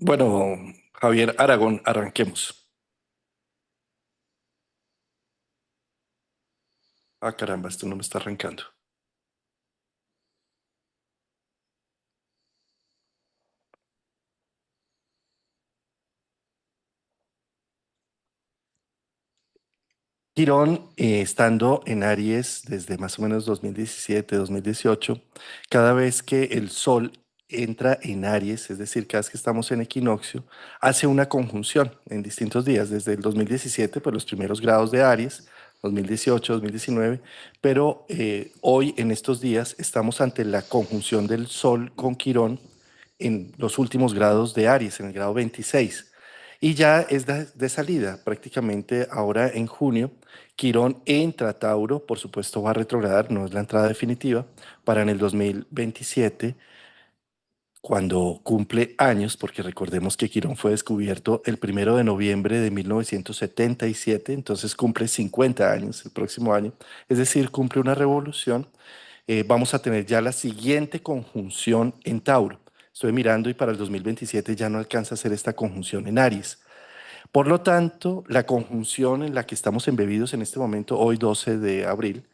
Bueno, Javier Aragón, arranquemos. Ah, caramba, esto no me está arrancando. Quirón, estando en Aries desde más o menos 2017, 2018, cada vez que el Sol entra en Aries, es decir, cada vez que estamos en equinoccio, hace una conjunción en distintos días, desde el 2017, pues los primeros grados de Aries, 2018, 2019, pero hoy en estos días estamos ante la conjunción del Sol con Quirón en los últimos grados de Aries, en el grado 26. Y ya es de salida, prácticamente ahora en junio. Quirón entra a Tauro, por supuesto va a retrogradar, no es la entrada definitiva, para en el 2027, cuando cumple años, porque recordemos que Quirón fue descubierto el 1 de noviembre de 1977, entonces cumple 50 años el próximo año, es decir, cumple una revolución. Vamos a tener ya la siguiente conjunción en Tauro. Estoy mirando y para el 2027 ya no alcanza a ser esta conjunción en Aries. Por lo tanto, la conjunción en la que estamos embebidos en este momento, hoy 12 de abril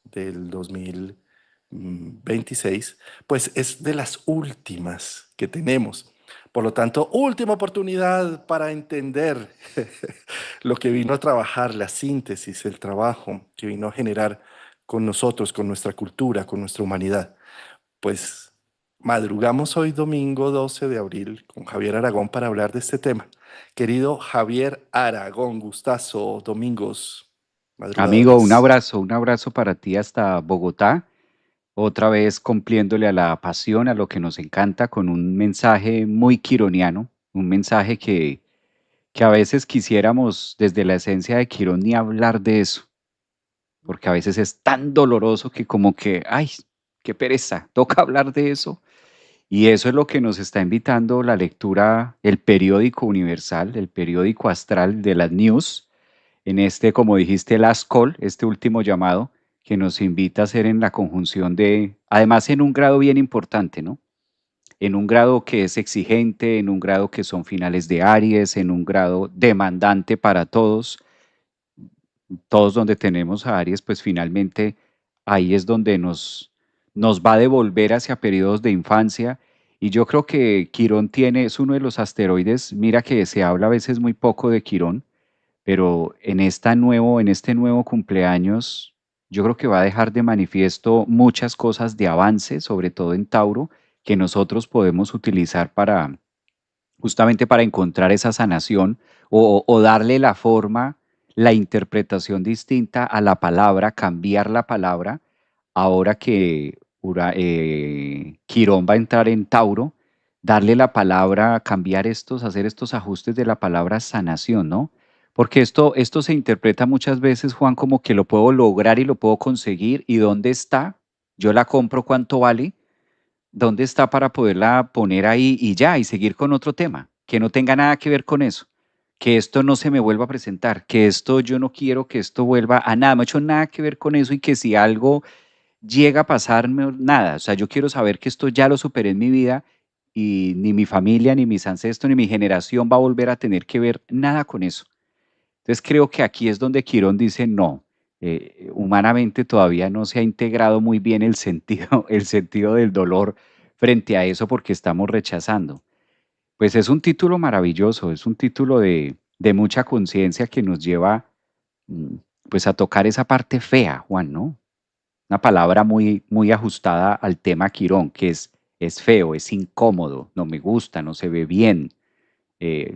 del 2026, pues es de las últimas que tenemos. Por lo tanto, última oportunidad para entender lo que vino a trabajar, la síntesis, el trabajo que vino a generar con nosotros, con nuestra cultura, con nuestra humanidad. Pues madrugamos hoy domingo 12 de abril con Javier Aragón para hablar de este tema. Querido Javier Aragón, gustazo, domingos, Amigo, madrugadores. un abrazo para ti hasta Bogotá, otra vez cumpliéndole a la pasión, a lo que nos encanta, con un mensaje muy quironiano, un mensaje que a veces quisiéramos desde la esencia de Quirón ni hablar de eso, porque a veces es tan doloroso que como que, ay, qué pereza, toca hablar de eso. Y eso es lo que nos está invitando la lectura, el periódico universal, el periódico astral de las news en este, como dijiste, last call, este último llamado que nos invita a hacer en la conjunción de, además en un grado bien importante, ¿no? En un grado que es exigente, en un grado que son finales de Aries, en un grado demandante para todos, todos donde tenemos a Aries, pues finalmente ahí es donde nos va a devolver hacia periodos de infancia. Y yo creo que Quirón tiene, es uno de los asteroides, mira que se habla a veces muy poco de Quirón, pero en este nuevo cumpleaños, yo creo que va a dejar de manifiesto muchas cosas de avance, sobre todo en Tauro, que nosotros podemos utilizar para justamente para encontrar esa sanación o darle la forma, la interpretación distinta a la palabra, cambiar la palabra, ahora que Quirón va a entrar en Tauro, darle la palabra, cambiar estos, hacer estos ajustes de la palabra sanación, ¿no? Porque esto se interpreta muchas veces, Juan, como que lo puedo lograr y lo puedo conseguir. ¿Y dónde está? Yo la compro, ¿cuánto vale? ¿Dónde está para poderla poner ahí y ya, y seguir con otro tema? Que no tenga nada que ver con eso. Que esto no se me vuelva a presentar. Que esto yo no quiero que esto vuelva a nada. No ha hecho nada que ver con eso y que si algo llega a pasarme, nada. O sea, yo quiero saber que esto ya lo superé en mi vida y ni mi familia, ni mis ancestros, ni mi generación va a volver a tener que ver nada con eso. Entonces creo que aquí es donde Quirón dice, no, humanamente todavía no se ha integrado muy bien el sentido del dolor frente a eso porque estamos rechazando. Pues es un título maravilloso, es un título de mucha conciencia que nos lleva mm, pues a tocar esa parte fea, Juan, ¿no? Una palabra muy, muy ajustada al tema Quirón, que es feo, es incómodo, no me gusta, no se ve bien,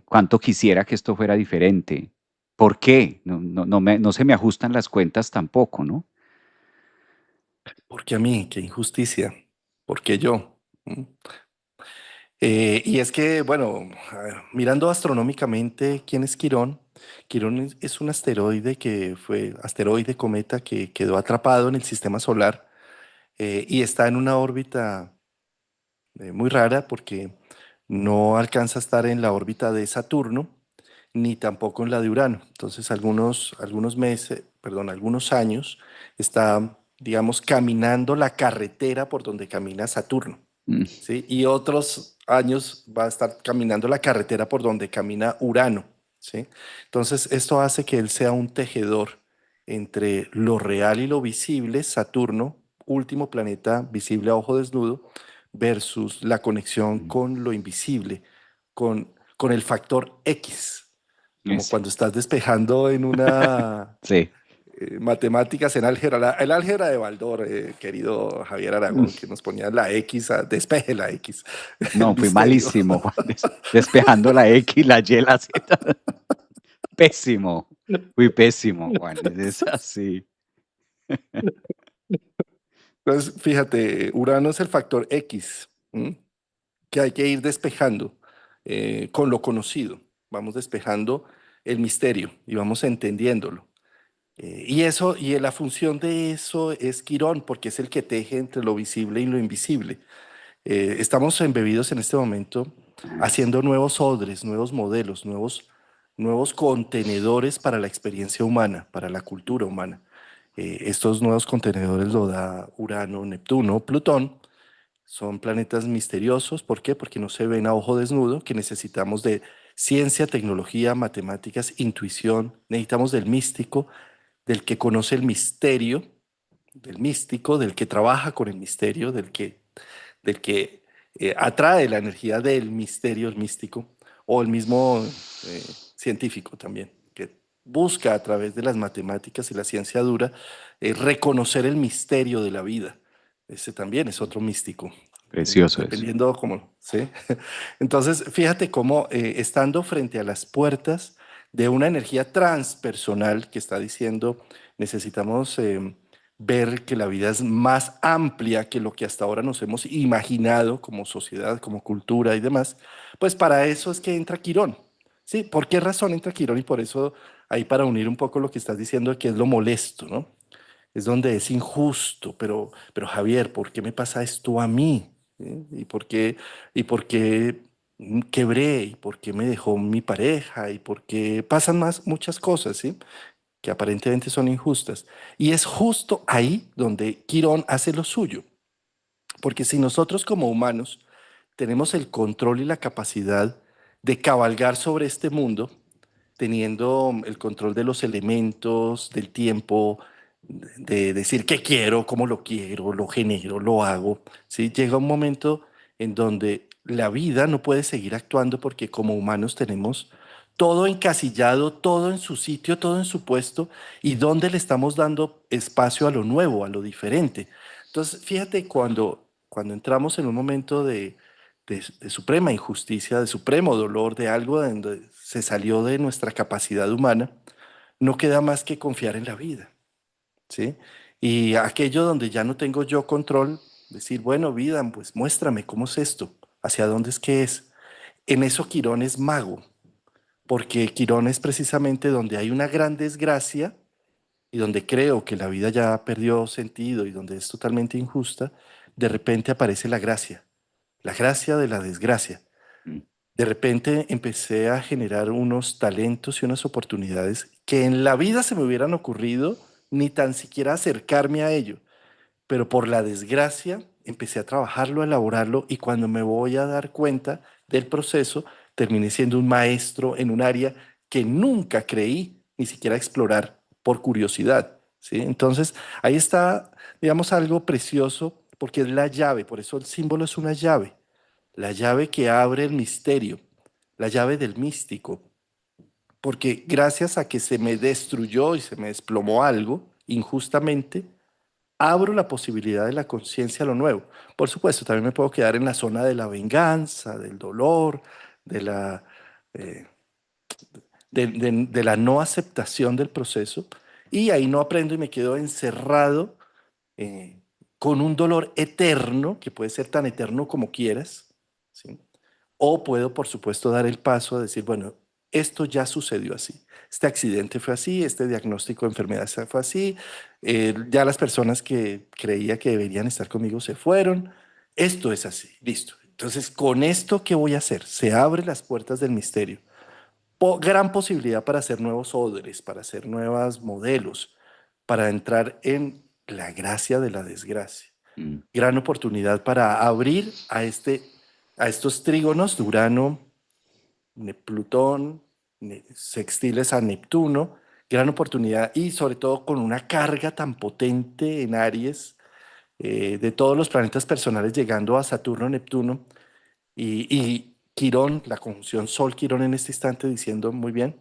cuánto quisiera que esto fuera diferente. ¿Por qué? No se me ajustan las cuentas tampoco, ¿no? Porque a mí, qué injusticia. Porque yo. ¿Mm? Y es que, bueno, a ver, mirando astronómicamente, ¿quién es Quirón? Quirón es un asteroide que fue, asteroide cometa que quedó atrapado en el sistema solar y está en una órbita muy rara porque no alcanza a estar en la órbita de Saturno ni tampoco en la de Urano. Entonces, algunos meses, perdón, algunos años está, digamos, caminando la carretera por donde camina Saturno. Mm, ¿sí? Y otros años va a estar caminando la carretera por donde camina Urano, ¿sí? Entonces, esto hace que él sea un tejedor entre lo real y lo visible, Saturno, último planeta visible a ojo desnudo, versus la conexión mm, con lo invisible, con el factor X, como ese. cuando estás despejando en una Sí. matemáticas en álgebra, el álgebra de Baldor, querido Javier Mm, Aragón, que nos ponía la X, despeje la X, el no, fui misterio. malísimo, Juan, despejando la X, la Y, la Z. Pésimo. Fui pésimo, Juan. Es así. Entonces, fíjate, Urano es el factor X, ¿m? Que hay que ir despejando con lo conocido. Vamos despejando el misterio y vamos entendiéndolo. Y eso, y la función de eso es Quirón, porque es el que teje entre lo visible y lo invisible. Estamos embebidos en este momento Eso. haciendo nuevos odres, nuevos modelos, nuevos contenedores para la experiencia humana, para la cultura humana. Estos nuevos contenedores lo da Urano, Neptuno, Plutón. Son planetas misteriosos. ¿Por qué? Porque no se ven a ojo desnudo, que necesitamos de ciencia, tecnología, matemáticas, intuición. Necesitamos del místico, del que conoce el misterio, del místico, del que trabaja con el misterio, del que atrae la energía del misterio, el místico, o el mismo científico también, que busca a través de las matemáticas y la ciencia dura reconocer el misterio de la vida. Ese también es otro místico, Precioso eso. dependiendo cómo, ¿sí? Entonces, fíjate cómo estando frente a las puertas de una energía transpersonal que está diciendo, necesitamos ver que la vida es más amplia que lo que hasta ahora nos hemos imaginado como sociedad, como cultura y demás, pues para eso es que entra Quirón. ¿Sí? ¿Por qué razón entra Quirón? Y por eso, ahí para unir un poco lo que estás diciendo, que es lo molesto, ¿no? Es donde es injusto, pero Javier, ¿por qué me pasa esto a mí? ¿Sí? ¿Y por qué quebré? ¿Y por qué me dejó mi pareja? ¿Y por qué pasan más muchas cosas, ¿sí? Que aparentemente son injustas? Y es justo ahí donde Quirón hace lo suyo, porque si nosotros como humanos tenemos el control y la capacidad de cabalgar sobre este mundo, teniendo el control de los elementos, del tiempo, de decir qué quiero, cómo lo quiero, lo genero, lo hago, ¿sí? Llega un momento en donde la vida no puede seguir actuando porque como humanos tenemos todo encasillado, todo en su sitio, todo en su puesto, y donde le estamos dando espacio a lo nuevo, a lo diferente. Entonces, fíjate cuando entramos en un momento de suprema injusticia, de supremo dolor, de algo donde se salió de nuestra capacidad humana, no queda más que confiar en la vida, ¿sí? Y aquello donde ya no tengo yo control, decir, bueno, vida, pues muéstrame cómo es esto, hacia dónde es que es. En eso Quirón es mago, porque Quirón es precisamente donde hay una gran desgracia y donde creo que la vida ya perdió sentido y donde es totalmente injusta, de repente aparece la gracia de la desgracia. Mm, De repente empecé a generar unos talentos y unas oportunidades que en la vida se me hubieran ocurrido ni tan siquiera acercarme a ello, pero por la desgracia empecé a trabajarlo, a elaborarlo y cuando me voy a dar cuenta del proceso, terminé siendo un maestro en un área que nunca creí ni siquiera explorar por curiosidad, ¿sí? Entonces, ahí está, digamos, algo precioso porque es la llave, por eso el símbolo es una llave, la llave que abre el misterio, la llave del místico, porque gracias a que se me destruyó y se me desplomó algo injustamente, abro la posibilidad de la conciencia a lo nuevo. Por supuesto, también me puedo quedar en la zona de la venganza, del dolor, de la, eh, de la no aceptación del proceso, y ahí no aprendo y me quedo encerrado eh, con un dolor eterno, que puede ser tan eterno como quieras, ¿sí? O puedo, por supuesto, dar el paso a decir, bueno, esto ya sucedió así. Este accidente fue así, este diagnóstico de enfermedad fue así, ya las personas que creía que deberían estar conmigo se fueron, esto es así, listo. Entonces, con esto, ¿qué voy a hacer? Se abren las puertas del misterio. Gran posibilidad para hacer nuevos odres, para hacer nuevos modelos, para entrar en la gracia de la desgracia. Mm. Gran oportunidad para abrir a estos trígonos de Urano, Plutón, sextiles a Neptuno, gran oportunidad y sobre todo con una carga tan potente en Aries, de todos los planetas personales llegando a Saturno, Neptuno y Quirón, la conjunción Sol-Quirón en este instante diciendo muy bien,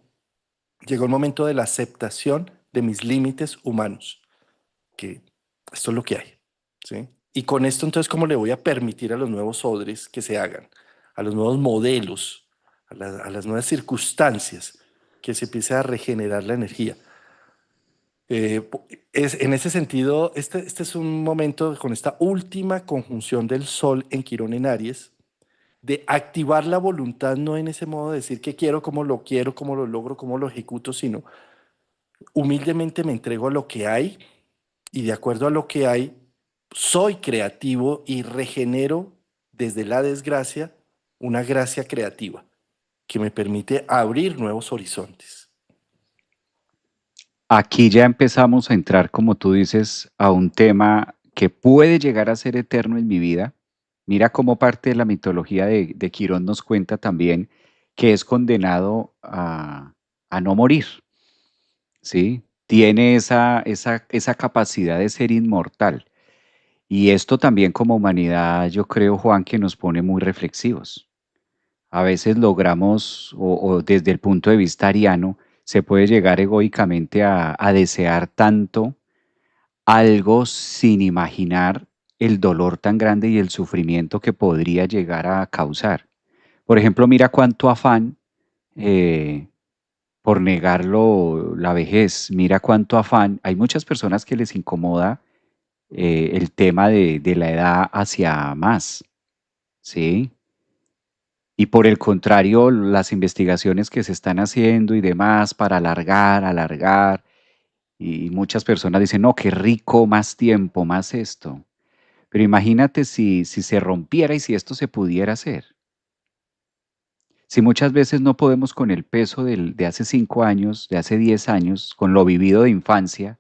llegó el momento de la aceptación de mis límites humanos, que esto es lo que hay, ¿sí? Y con esto entonces, ¿cómo le voy a permitir a los nuevos odres que se hagan, a los nuevos modelos, a las nuevas circunstancias, que se empiece a regenerar la energía? En ese sentido, este es un momento con esta última conjunción del Sol en Quirón en Aries, de activar la voluntad, no en ese modo de decir que quiero, cómo lo logro, cómo lo ejecuto, sino humildemente me entrego a lo que hay y de acuerdo a lo que hay, soy creativo y regenero desde la desgracia una gracia creativa que me permite abrir nuevos horizontes. Aquí ya empezamos a entrar, como tú dices, a un tema que puede llegar a ser eterno en mi vida. Mira cómo parte de la mitología de Quirón nos cuenta también que es condenado a no morir, ¿sí? Tiene esa capacidad de ser inmortal. Y esto también como humanidad, yo creo, Juan, que nos pone muy reflexivos. A veces logramos, o desde el punto de vista ariano, se puede llegar egoicamente a desear tanto algo sin imaginar el dolor tan grande y el sufrimiento que podría llegar a causar. Por ejemplo, mira cuánto afán eh, por negarlo la vejez, mira cuánto afán. Hay muchas personas que les incomoda el tema de la edad hacia más, ¿sí? Y por el contrario, las investigaciones que se están haciendo y demás para alargar, alargar, y muchas personas dicen, no, qué rico, más tiempo, más esto. Pero imagínate si se rompiera y si esto se pudiera hacer. Si muchas veces no podemos con el peso de hace 5 años, de hace 10 años, con lo vivido de infancia,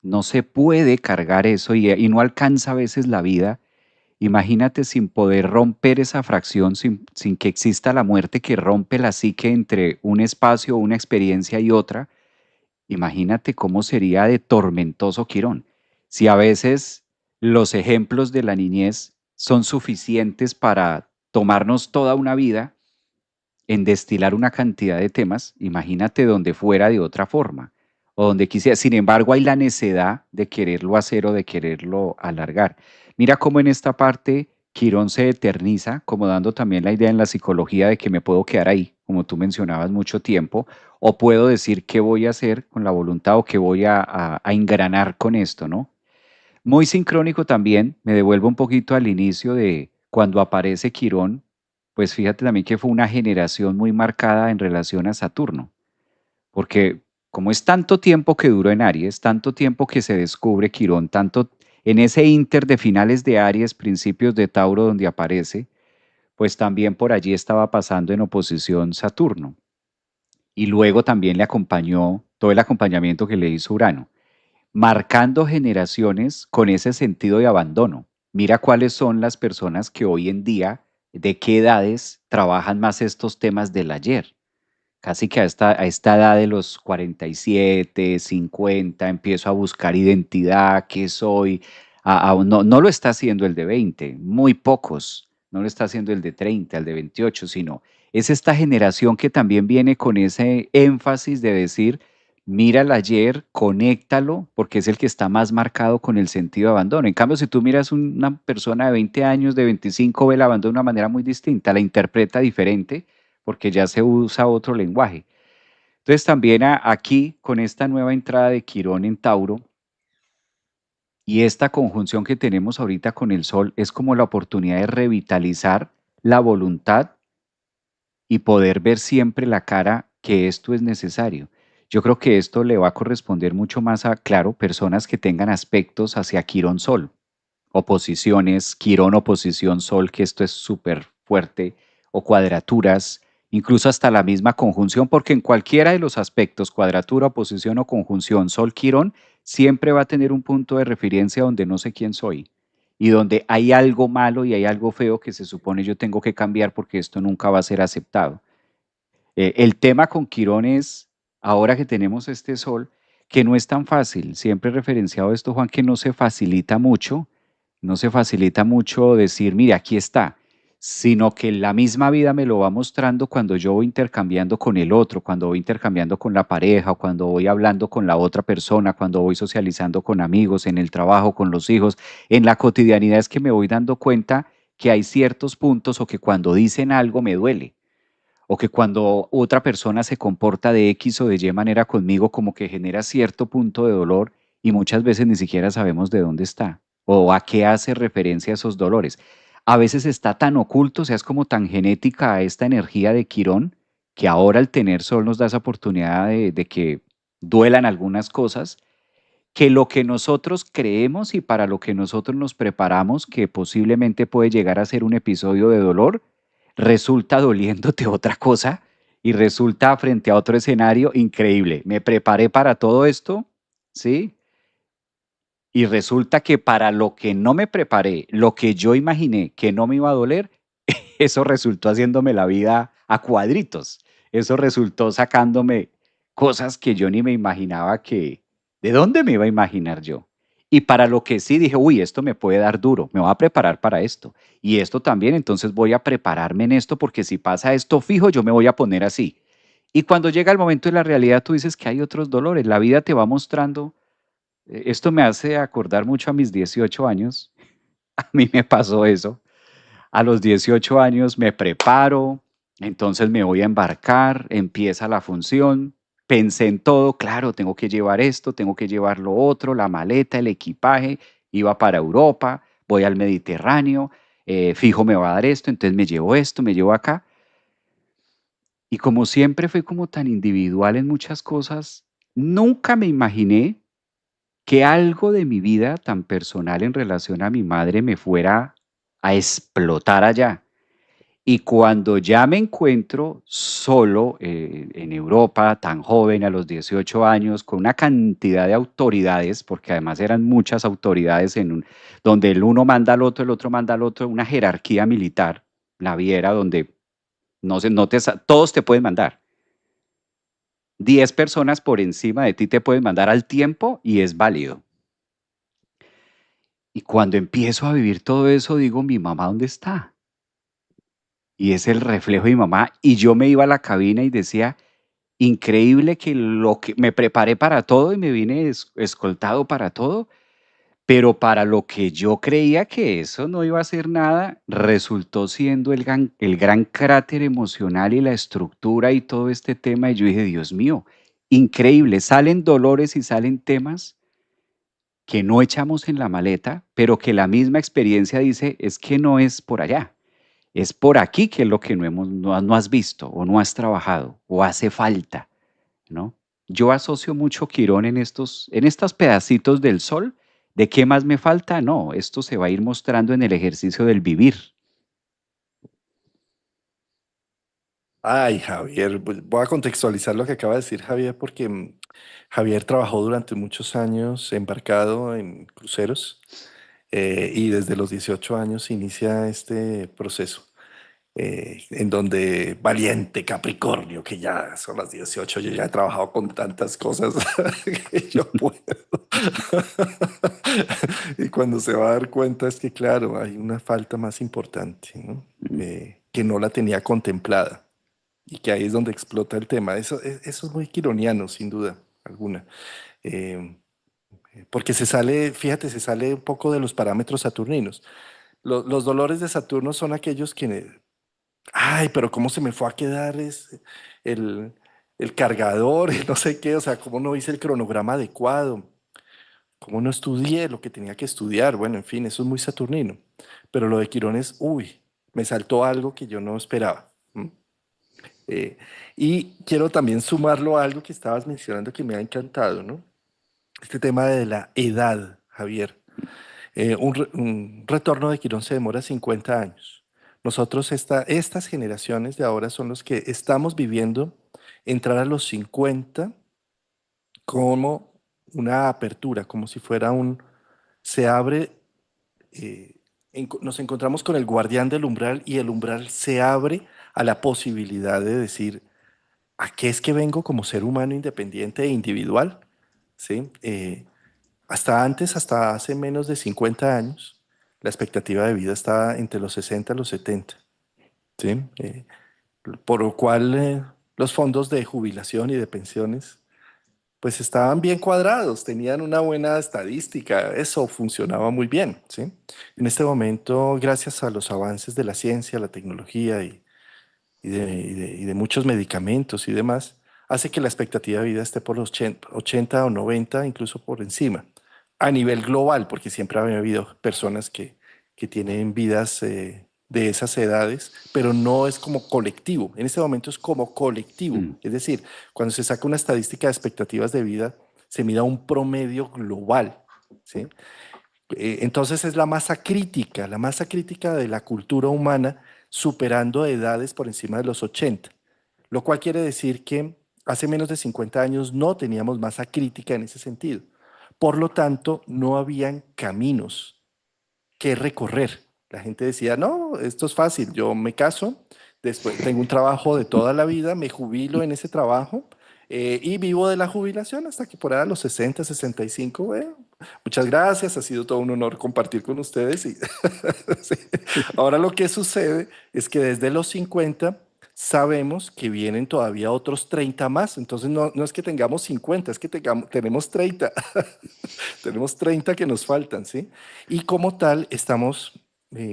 no se puede cargar eso y no alcanza a veces la vida. Imagínate sin poder romper esa fracción, sin que exista la muerte que rompe la psique entre un espacio, una experiencia y otra. Imagínate cómo sería de tormentoso Quirón. Si a veces los ejemplos de la niñez son suficientes para tomarnos toda una vida en destilar una cantidad de temas, imagínate donde fuera de otra forma o donde quisiera. Sin embargo, hay la necedad de quererlo hacer o de quererlo alargar. Mira cómo en esta parte Quirón se eterniza, como dando también la idea en la psicología de que me puedo quedar ahí, como tú mencionabas, mucho tiempo, o puedo decir qué voy a hacer con la voluntad o qué voy a engranar con esto, ¿no? Muy sincrónico también, me devuelvo un poquito al inicio de cuando aparece Quirón, pues fíjate también que fue una generación muy marcada en relación a Saturno, porque como es tanto tiempo que duró en Aries, tanto tiempo que se descubre Quirón, tanto en ese inter de finales de Aries, principios de Tauro donde aparece, pues también por allí estaba pasando en oposición Saturno. Y luego también le acompañó todo el acompañamiento que le hizo Urano marcando generaciones con ese sentido de abandono. Mira cuáles son las personas que hoy en día, de qué edades trabajan más estos temas del ayer. Casi que a esta edad de los 47, 50, empiezo a buscar identidad, qué soy. No lo está haciendo el de 20, muy pocos. No lo está haciendo el de 30, el de 28, sino es esta generación que también viene con ese énfasis de decir, mira el ayer, conéctalo, porque es el que está más marcado con el sentido de abandono. En cambio, si tú miras una persona de 20 años, de 25, ve el abandono de una manera muy distinta, la interpreta diferente porque ya se usa otro lenguaje. Entonces también aquí, con esta nueva entrada de Quirón en Tauro y esta conjunción que tenemos ahorita con el Sol, es como la oportunidad de revitalizar la voluntad y poder ver siempre la cara que esto es necesario. Yo creo que esto le va a corresponder mucho más a, claro, personas que tengan aspectos hacia Quirón Sol, oposiciones, Quirón oposición Sol, que esto es súper fuerte, o cuadraturas, incluso hasta la misma conjunción, porque en cualquiera de los aspectos, cuadratura, oposición o conjunción Sol Quirón, siempre va a tener un punto de referencia donde no sé quién soy. y donde hay algo malo y hay algo feo que se supone yo tengo que cambiar porque esto nunca va a ser aceptado. El tema con Quirón es, ahora que tenemos este sol, que no es tan fácil. Siempre he referenciado esto, Juan, que no se facilita mucho decir, mire, aquí está, sino que la misma vida me lo va mostrando cuando yo voy intercambiando con el otro, cuando voy intercambiando con la pareja, o cuando voy hablando con la otra persona, cuando voy socializando con amigos, en el trabajo, con los hijos, en la cotidianidad es que me voy dando cuenta que hay ciertos puntos o que cuando dicen algo me duele o que cuando otra persona se comporta de X o de Y manera conmigo, como que genera cierto punto de dolor y muchas veces ni siquiera sabemos de dónde está o a qué hace referencia esos dolores. A veces está tan oculto, o sea, es como tan genética a esta energía de Quirón, que ahora al tener Sol nos da esa oportunidad de que duelan algunas cosas, que lo que nosotros creemos y para lo que nosotros nos preparamos, que posiblemente puede llegar a ser un episodio de dolor, resulta doliéndote otra cosa y resulta frente a otro escenario increíble. Me preparé para todo esto, ¿sí? Y resulta que para lo que no me preparé, lo que yo imaginé que no me iba a doler, eso resultó haciéndome la vida a cuadritos. Eso resultó sacándome cosas que yo ni me imaginaba que, ¿de dónde me iba a imaginar yo? Y para lo que sí dije, uy, esto me puede dar duro, me voy a preparar para esto. Y esto también, entonces voy a prepararme en esto porque si pasa esto fijo, yo me voy a poner así. Y cuando llega el momento de la realidad, tú dices que hay otros dolores. La vida te va mostrando. Esto me hace acordar mucho a mis 18 años. A mí me pasó eso. A los 18 años me preparo, entonces me voy a embarcar, empieza la función, pensé en todo, claro, tengo que llevar esto, tengo que llevar lo otro, la maleta, el equipaje, iba para Europa, voy al Mediterráneo, fijo me va a dar esto, entonces me llevo esto, me llevo acá. Y como siempre fui como tan individual en muchas cosas, nunca me imaginé que algo de mi vida tan personal en relación a mi madre me fuera a explotar allá. Y cuando ya me encuentro solo en Europa, tan joven, a los 18 años, con una cantidad de autoridades, porque además eran muchas autoridades donde el uno manda al otro, el otro manda al otro, una jerarquía militar, la viera donde no sé, todos te pueden mandar. 10 personas por encima de ti te pueden mandar al tiempo y es válido. Y cuando empiezo a vivir todo eso, digo, ¿mi mamá dónde está? Y es el reflejo de mi mamá. Y yo me iba a la cabina y decía, increíble que lo que me preparé para todo y me vine escoltado para todo, pero para lo que yo creía que eso no iba a ser nada, resultó siendo el gran cráter emocional y la estructura y todo este tema. Y yo dije, Dios mío, increíble, salen dolores y salen temas que no echamos en la maleta, pero que la misma experiencia dice, es que no es por allá. Es por aquí que es lo que no has visto o no has trabajado o hace falta, ¿no? Yo asocio mucho Quirón en estos pedacitos del sol. ¿De qué más me falta? No, esto se va a ir mostrando en el ejercicio del vivir. Ay, Javier, pues voy a contextualizar lo que acaba de decir Javier porque Javier trabajó durante muchos años embarcado en cruceros y desde los 18 años inicia este proceso en donde valiente Capricornio, que ya son las 18, yo ya he trabajado con tantas cosas que yo puedo. Y cuando se va a dar cuenta es que, claro, hay una falta más importante, ¿no? Que no la tenía contemplada y que ahí es donde explota el tema. Eso es muy quironiano, sin duda alguna. Eh, Porque se sale, fíjate, se sale un poco de los parámetros saturninos. Los dolores de Saturno son aquellos que, ay, pero cómo se me fue a quedar el, el cargador, y no sé qué, o sea, cómo no hice el cronograma adecuado, cómo no estudié lo que tenía que estudiar. Bueno, en fin, eso es muy saturnino. Pero lo de Quirón es, uy, me saltó algo que yo no esperaba. ¿M? Eh, y quiero también sumarlo a algo que estabas mencionando que me ha encantado, ¿no? Este tema de la edad, Javier. Un retorno de Quirón se demora 50 años. Nosotros, estas generaciones de ahora son los que estamos viviendo entrar a los 50 como una apertura, como si fuera se abre nos encontramos con el guardián del umbral y el umbral se abre a la posibilidad de decir, ¿a qué es que vengo como ser humano independiente e individual? ¿Sí? Hasta antes, hasta hace menos de 50 años, la expectativa de vida estaba entre los 60 y los 70. ¿Sí? Por lo cual los fondos de jubilación y de pensiones pues estaban bien cuadrados, tenían una buena estadística, eso funcionaba muy bien, ¿sí? En este momento, gracias a los avances de la ciencia, la tecnología y de muchos medicamentos y demás, hace que la expectativa de vida esté por los 80 o 90, incluso por encima, a nivel global, porque siempre ha habido personas que tienen vidas de esas edades, pero no es como colectivo. En este momento es como colectivo. Mm, Es decir, cuando se saca una estadística de expectativas de vida, se mira un promedio global, ¿sí? Entonces es la masa crítica de la cultura humana superando edades por encima de los 80, lo cual quiere decir que hace menos de 50 años no teníamos masa crítica en ese sentido. Por lo tanto, no habían caminos que recorrer. La gente decía, no, esto es fácil, yo me caso, después tengo un trabajo de toda la vida, me jubilo en ese trabajo y vivo de la jubilación hasta que por ahí a los 60, 65, bueno, muchas gracias, ha sido todo un honor compartir con ustedes. Y sí. Ahora lo que sucede es que desde los 50 sabemos que vienen todavía otros 30 más, entonces no es que tengamos 50, es que tenemos 30. Tenemos 30 que nos faltan, ¿sí? Y como tal, estamos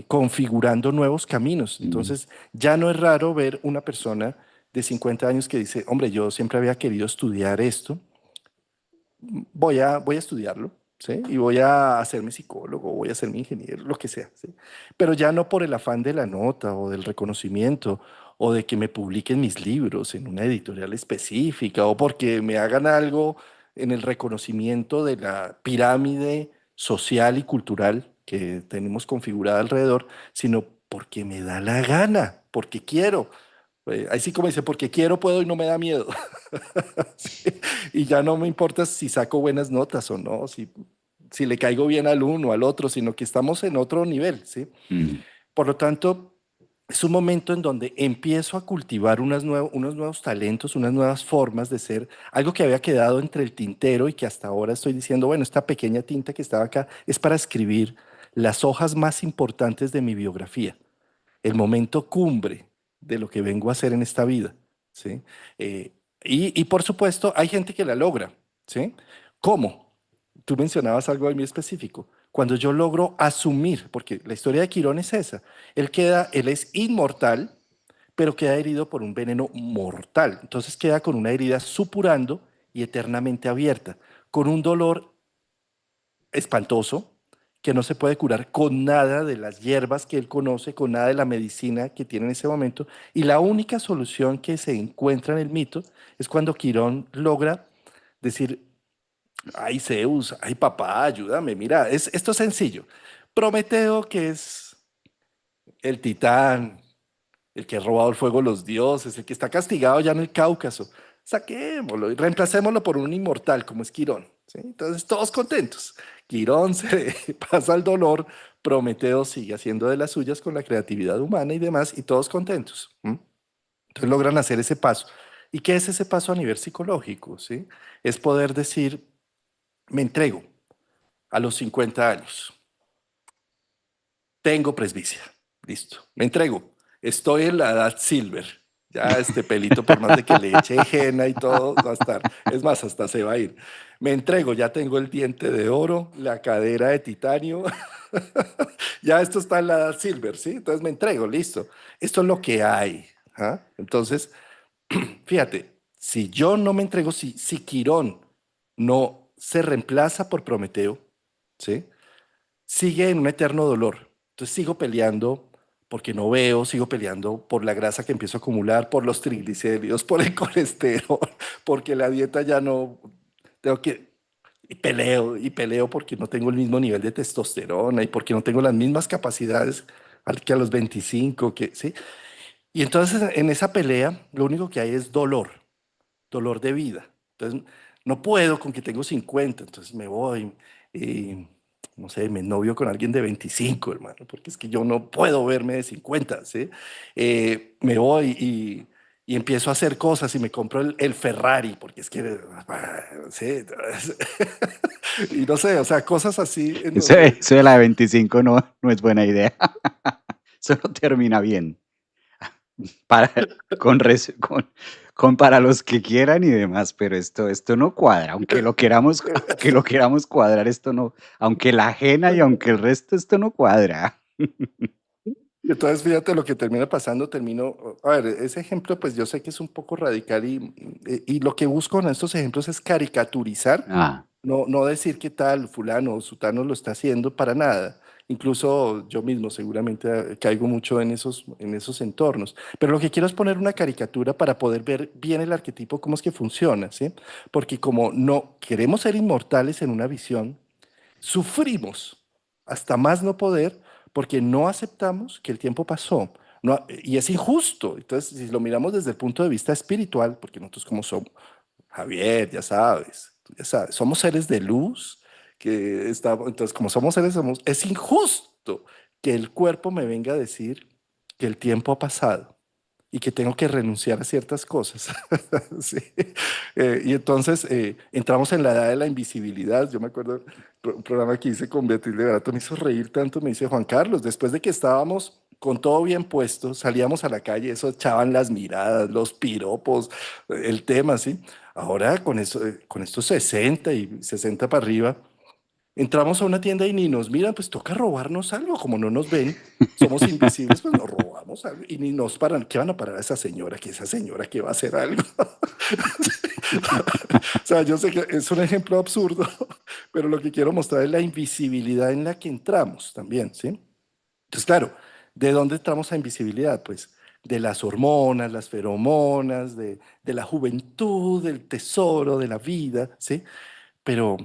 configurando nuevos caminos. mm, Entonces, ya no es raro ver una persona de 50 años que dice, hombre, yo siempre había querido estudiar esto, voy a estudiarlo, ¿sí? Y voy a hacerme psicólogo, voy a hacerme ingeniero, lo que sea, ¿sí? Pero ya no por el afán de la nota o del reconocimiento o de que me publiquen mis libros en una editorial específica o porque me hagan algo en el reconocimiento de la pirámide social y cultural que tenemos configurada alrededor, sino porque me da la gana, porque quiero. Ahí sí como dice, porque quiero, puedo y no me da miedo. Sí. Y ya no me importa si saco buenas notas o no, si le caigo bien al uno, al otro, sino que estamos en otro nivel, ¿sí? mm, Por lo tanto, es un momento en donde empiezo a cultivar unos nuevos talentos, unas nuevas formas de ser, algo que había quedado entre el tintero y que hasta ahora estoy diciendo, bueno, esta pequeña tinta que estaba acá es para escribir las hojas más importantes de mi biografía, el momento cumbre de lo que vengo a hacer en esta vida, ¿sí? Y por supuesto, hay gente que la logra, ¿sí? ¿Cómo? Tú mencionabas algo muy específico. Cuando yo logro asumir, porque la historia de Quirón es esa, él es inmortal, pero queda herido por un veneno mortal. Entonces queda con una herida supurando y eternamente abierta, con un dolor espantoso que no se puede curar con nada de las hierbas que él conoce, con nada de la medicina que tiene en ese momento. Y la única solución que se encuentra en el mito es cuando Quirón logra decir, ay Zeus, ay papá, ayúdame, mira, esto es sencillo. Prometeo, que es el titán, el que ha robado el fuego a los dioses, el que está castigado ya en el Cáucaso. Saquémoslo y reemplacémoslo por un inmortal como es Quirón, ¿sí? Entonces todos contentos. Quirón se pasa el dolor, Prometeo sigue haciendo de las suyas con la creatividad humana y demás, y todos contentos. ¿M? Entonces logran hacer ese paso. ¿Y qué es ese paso a nivel psicológico? ¿Sí? Es poder decir, me entrego a los 50 años. Tengo presbicia. Listo. Me entrego. Estoy en la edad silver. Ya este pelito, por más de que le eche henna y todo, va a estar. Es más, hasta se va a ir. Me entrego. Ya tengo el diente de oro, la cadera de titanio. Ya esto está en la edad silver, ¿sí? Entonces me entrego. Listo. Esto es lo que hay. ¿Ah? Entonces, fíjate, si yo no me entrego, si Quirón no se reemplaza por Prometeo, ¿sí? Sigue en un eterno dolor. Entonces sigo peleando porque no veo, sigo peleando por la grasa que empiezo a acumular, por los triglicéridos, por el colesterol, porque la dieta ya no, tengo que, y peleo porque no tengo el mismo nivel de testosterona y porque no tengo las mismas capacidades que a los 25, ¿sí? Y entonces en esa pelea lo único que hay es dolor, dolor de vida. Entonces no puedo con que tengo 50, entonces me voy. no sé, me novio con alguien de 25, hermano, porque es que yo no puedo verme de 50, ¿sí? Me voy y empiezo a hacer cosas y me compro el Ferrari, porque es que, sí, y no sé, o sea, cosas así en donde, Eso de la de 25 no es buena idea. Eso no termina bien. Para, con, para los que quieran y demás, pero esto no cuadra. Aunque lo queramos cuadrar, esto no, aunque la ajena y aunque el resto, esto no cuadra. y entonces fíjate lo que termina pasando, termino, a ver, ese ejemplo pues yo sé que es un poco radical y lo que busco en estos ejemplos es caricaturizar, Ah, no decir que tal fulano o sutano lo está haciendo para nada. Incluso yo mismo seguramente caigo mucho en esos entornos. Pero lo que quiero es poner una caricatura para poder ver bien el arquetipo, cómo es que funciona, ¿sí? Porque como no queremos ser inmortales en una visión, sufrimos hasta más no poder porque no aceptamos que el tiempo pasó. No, y es injusto. Entonces, si lo miramos desde el punto de vista espiritual, porque nosotros como somos, Javier, ya sabes, tú ya sabes, somos seres de luz, que estamos, entonces como somos seres, somos, es injusto que el cuerpo me venga a decir que el tiempo ha pasado y que tengo que renunciar a ciertas cosas. Sí. Y entonces entramos en la edad de la invisibilidad. Yo me acuerdo un programa que hice con Beatriz Liberato, me hizo reír tanto, me dice Juan Carlos, después de que estábamos con todo bien puesto, salíamos a la calle, eso echaban las miradas, los piropos, el tema, ¿sí? Ahora con eso, con estos 60 y 60 para arriba, entramos a una tienda y ni nos miran, pues toca robarnos algo, como no nos ven, somos invisibles, pues nos robamos algo y ni nos paran. ¿Qué van a parar a esa señora? Que esa señora que va a hacer algo. O sea, yo sé que es un ejemplo absurdo, pero lo que quiero mostrar es la invisibilidad en la que entramos también, ¿sí? Entonces, claro, ¿de dónde entramos a invisibilidad? Pues de las hormonas, las feromonas, de la juventud, del tesoro, de la vida, ¿sí? Pero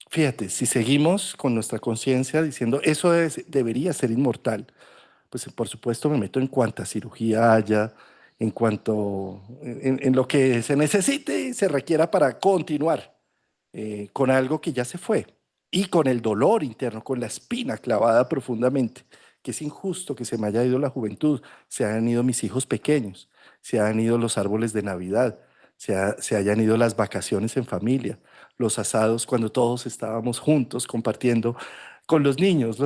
fíjate, si seguimos con nuestra conciencia diciendo eso debería ser inmortal, pues por supuesto me meto en cuanta cirugía haya, en cuanto, en lo que se necesite y se requiera para continuar con algo que ya se fue y con el dolor interno, con la espina clavada profundamente, que es injusto que se me haya ido la juventud, se hayan ido mis hijos pequeños, se hayan ido los árboles de Navidad, se hayan ido las vacaciones en familia, los asados cuando todos estábamos juntos compartiendo con los niños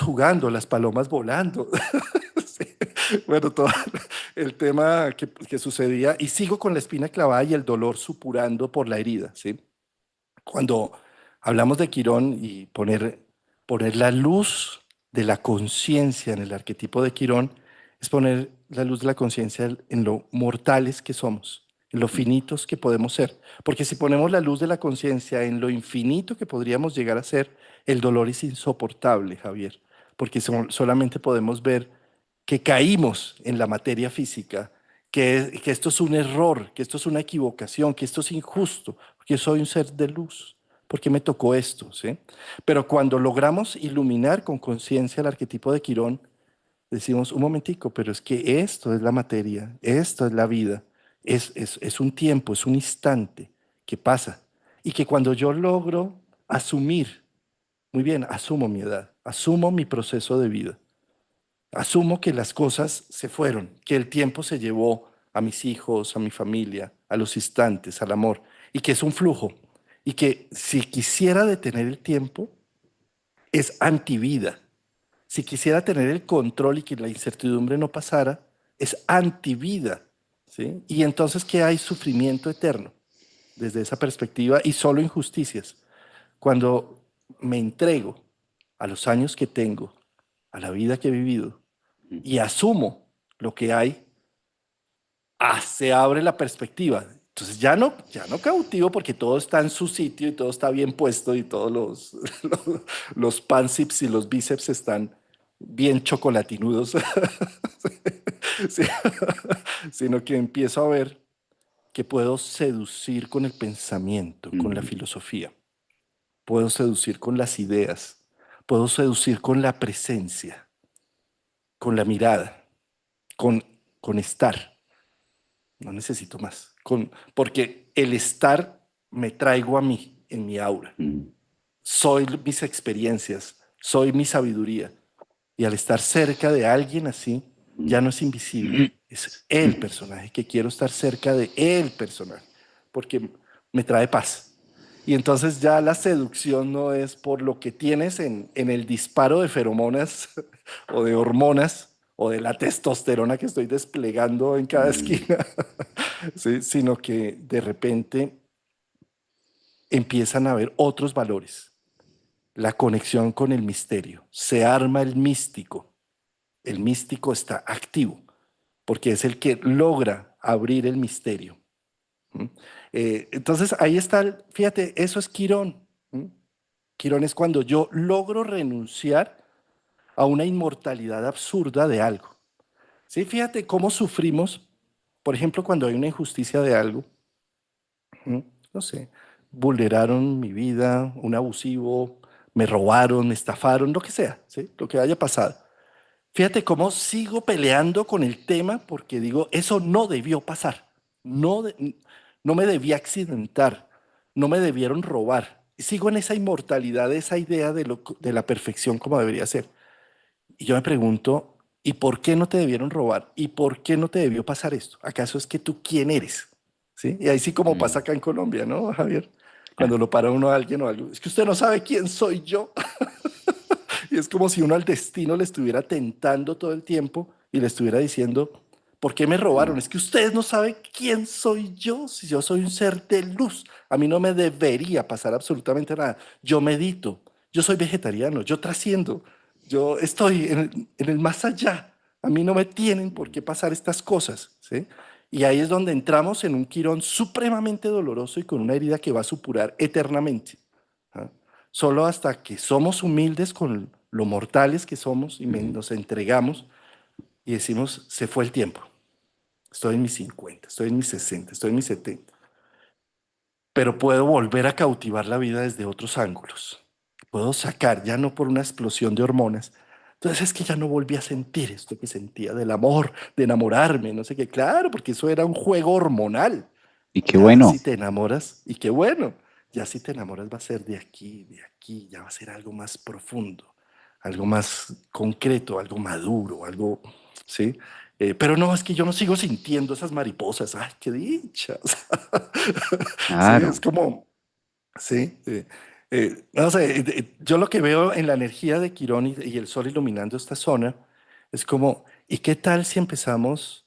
jugando, las palomas volando. Sí. Bueno, todo el tema que sucedía, y sigo con la espina clavada y el dolor supurando por la herida, ¿sí? Cuando hablamos de Quirón y poner la luz de la conciencia en el arquetipo de Quirón, es poner la luz de la conciencia en lo mortales que somos, en lo finitos que podemos ser. Porque si ponemos la luz de la conciencia en lo infinito que podríamos llegar a ser, el dolor es insoportable, Javier, porque solamente podemos ver que caímos en la materia física, que esto es un error, que esto es una equivocación, que esto es injusto, porque soy un ser de luz, porque me tocó esto, ¿sí? Pero cuando logramos iluminar con conciencia el arquetipo de Quirón, decimos, un momentico, pero es que esto es la materia, esto es la vida, es un tiempo, es un instante que pasa. Y que cuando yo logro asumir, muy bien, asumo mi edad, asumo mi proceso de vida, asumo que las cosas se fueron, que el tiempo se llevó a mis hijos, a mi familia, a los instantes, al amor, y que es un flujo, y que si quisiera detener el tiempo, es antivida. Si quisiera tener el control y que la incertidumbre no pasara, es antivida, ¿sí? Y entonces, ¿qué hay? Sufrimiento eterno desde esa perspectiva y solo injusticias. Cuando me entrego a los años que tengo, a la vida que he vivido, y asumo lo que hay, se abre la perspectiva. Entonces ya no cautivo porque todo está en su sitio y todo está bien puesto y todos los pancips y los bíceps están bien chocolatinudos, sí, sino que empiezo a ver que puedo seducir con el pensamiento, con la mm, filosofía, puedo seducir con las ideas, puedo seducir con la presencia, con la mirada, con, con estar. No necesito más. Porque el estar me traigo a mí en mi aura. mm. soy mis experiencias, soy mi sabiduría. Y al estar cerca de alguien así, Mm. ya no es invisible, es el personaje, que quiero estar cerca de el personaje, porque me trae paz. Y entonces ya la seducción no es por lo que tienes en el disparo de feromonas o de hormonas o de la testosterona que estoy desplegando en cada Mm. esquina, ¿sí? Sino que de repente empiezan a haber otros valores, la conexión con el misterio, se arma el místico está activo, porque es el que logra abrir el misterio. ¿Mm? Entonces ahí está, fíjate, eso es Quirón. ¿Mm? Quirón es cuando yo logro renunciar a una inmortalidad absurda de algo. Sí, fíjate cómo sufrimos, por ejemplo, cuando hay una injusticia de algo. ¿Mm? No sé, vulneraron mi vida, un abusivo, me robaron, me estafaron, lo que sea, ¿sí? Lo que haya pasado. Fíjate cómo sigo peleando con el tema porque digo, eso no debió pasar, no, no me debía accidentar, no me debieron robar. Sigo en esa inmortalidad, esa idea de la perfección como debería ser. Y yo me pregunto, ¿y por qué no te debieron robar? ¿Y por qué no te debió pasar esto? ¿Acaso es que tú quién eres? ¿Sí? Y ahí sí como pasa Mm. acá en Colombia, ¿no, Javier? Ah. Cuando lo para uno a alguien o algo. Es que usted no sabe quién soy yo. Y es como si uno al destino le estuviera tentando todo el tiempo y le estuviera diciendo, ¿por qué me robaron? Es que ustedes no saben quién soy yo, si yo soy un ser de luz. A mí no me debería pasar absolutamente nada. Yo medito, yo soy vegetariano, yo trasciendo, yo estoy en el más allá. A mí no me tienen por qué pasar estas cosas, ¿sí? Y ahí es donde entramos en un quirón supremamente doloroso y con una herida que va a supurar eternamente. ¿Ah? Solo hasta que somos humildes con lo mortales que somos y Mm. nos entregamos y decimos, se fue el tiempo. Estoy en mis 50, estoy en mis 60, estoy en mis 70, pero puedo volver a cautivar la vida desde otros ángulos. Puedo sacar, ya no por una explosión de hormonas. Entonces es que ya no volví a sentir esto que sentía del amor, de enamorarme, no sé qué. Claro, porque eso era un juego hormonal. Y qué Ya bueno. si te enamoras, y qué bueno, ya si te enamoras va a ser de aquí, ya va a ser algo más profundo, algo más concreto, algo maduro, algo, ¿sí? Pero no, es que yo no sigo sintiendo esas mariposas, ay, qué dicha. Sí, Claro. es como, sí. No sé, yo lo que veo en la energía de Quirón y el sol iluminando esta zona es como, ¿y qué tal si empezamos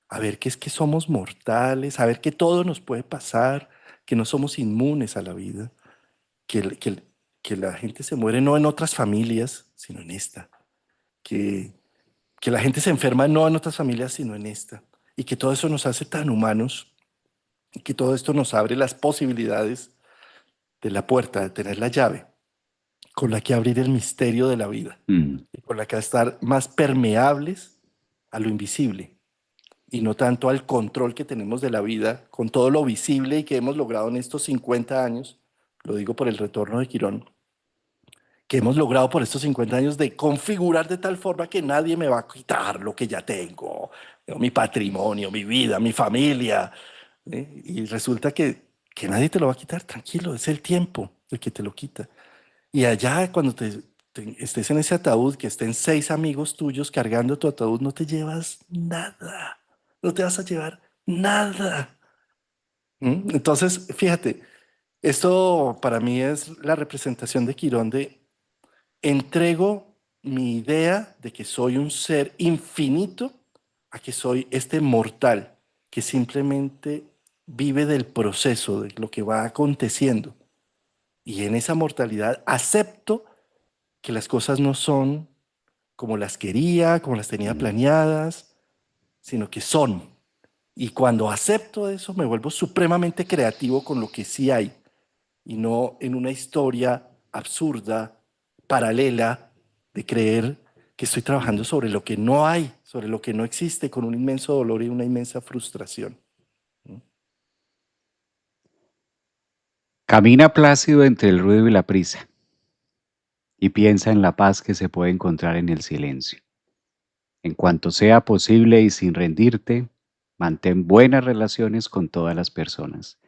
a ver que es que somos mortales, a ver que todo nos puede pasar, que no somos inmunes a la vida, que, que la gente se muere no en otras familias, sino en esta, que, que la gente se enferma no en otras familias, sino en esta, y que todo eso nos hace tan humanos, y que todo esto nos abre las posibilidades de la puerta, de tener la llave con la que abrir el misterio de la vida, Mm. y con la que estar más permeables a lo invisible y no tanto al control que tenemos de la vida con todo lo visible y que hemos logrado en estos 50 años, lo digo por el retorno de Quirón, que hemos logrado por estos 50 años de configurar de tal forma que nadie me va a quitar lo que ya tengo, mi patrimonio, mi vida, mi familia. Y resulta que nadie te lo va a quitar, tranquilo, es el tiempo el que te lo quita. Y allá cuando estés en ese ataúd, que estén 6 amigos tuyos cargando tu ataúd, no te llevas nada, no te vas a llevar nada. ¿Mm? Entonces, fíjate, esto para mí es la representación de Quirón de entrego mi idea de que soy un ser infinito a que soy este mortal que simplemente vive del proceso, de lo que va aconteciendo. Y en esa mortalidad acepto que las cosas no son como las quería, como las tenía Mm. planeadas, sino que son. Y cuando acepto eso, me vuelvo supremamente creativo con lo que sí hay y no en una historia absurda, paralela, de creer que estoy trabajando Mm. sobre lo que no hay, sobre lo que no existe, con un inmenso dolor y una inmensa frustración. Camina plácido entre el ruido y la prisa y piensa en la paz que se puede encontrar en el silencio. En cuanto sea posible y sin rendirte, mantén buenas relaciones con todas las personas.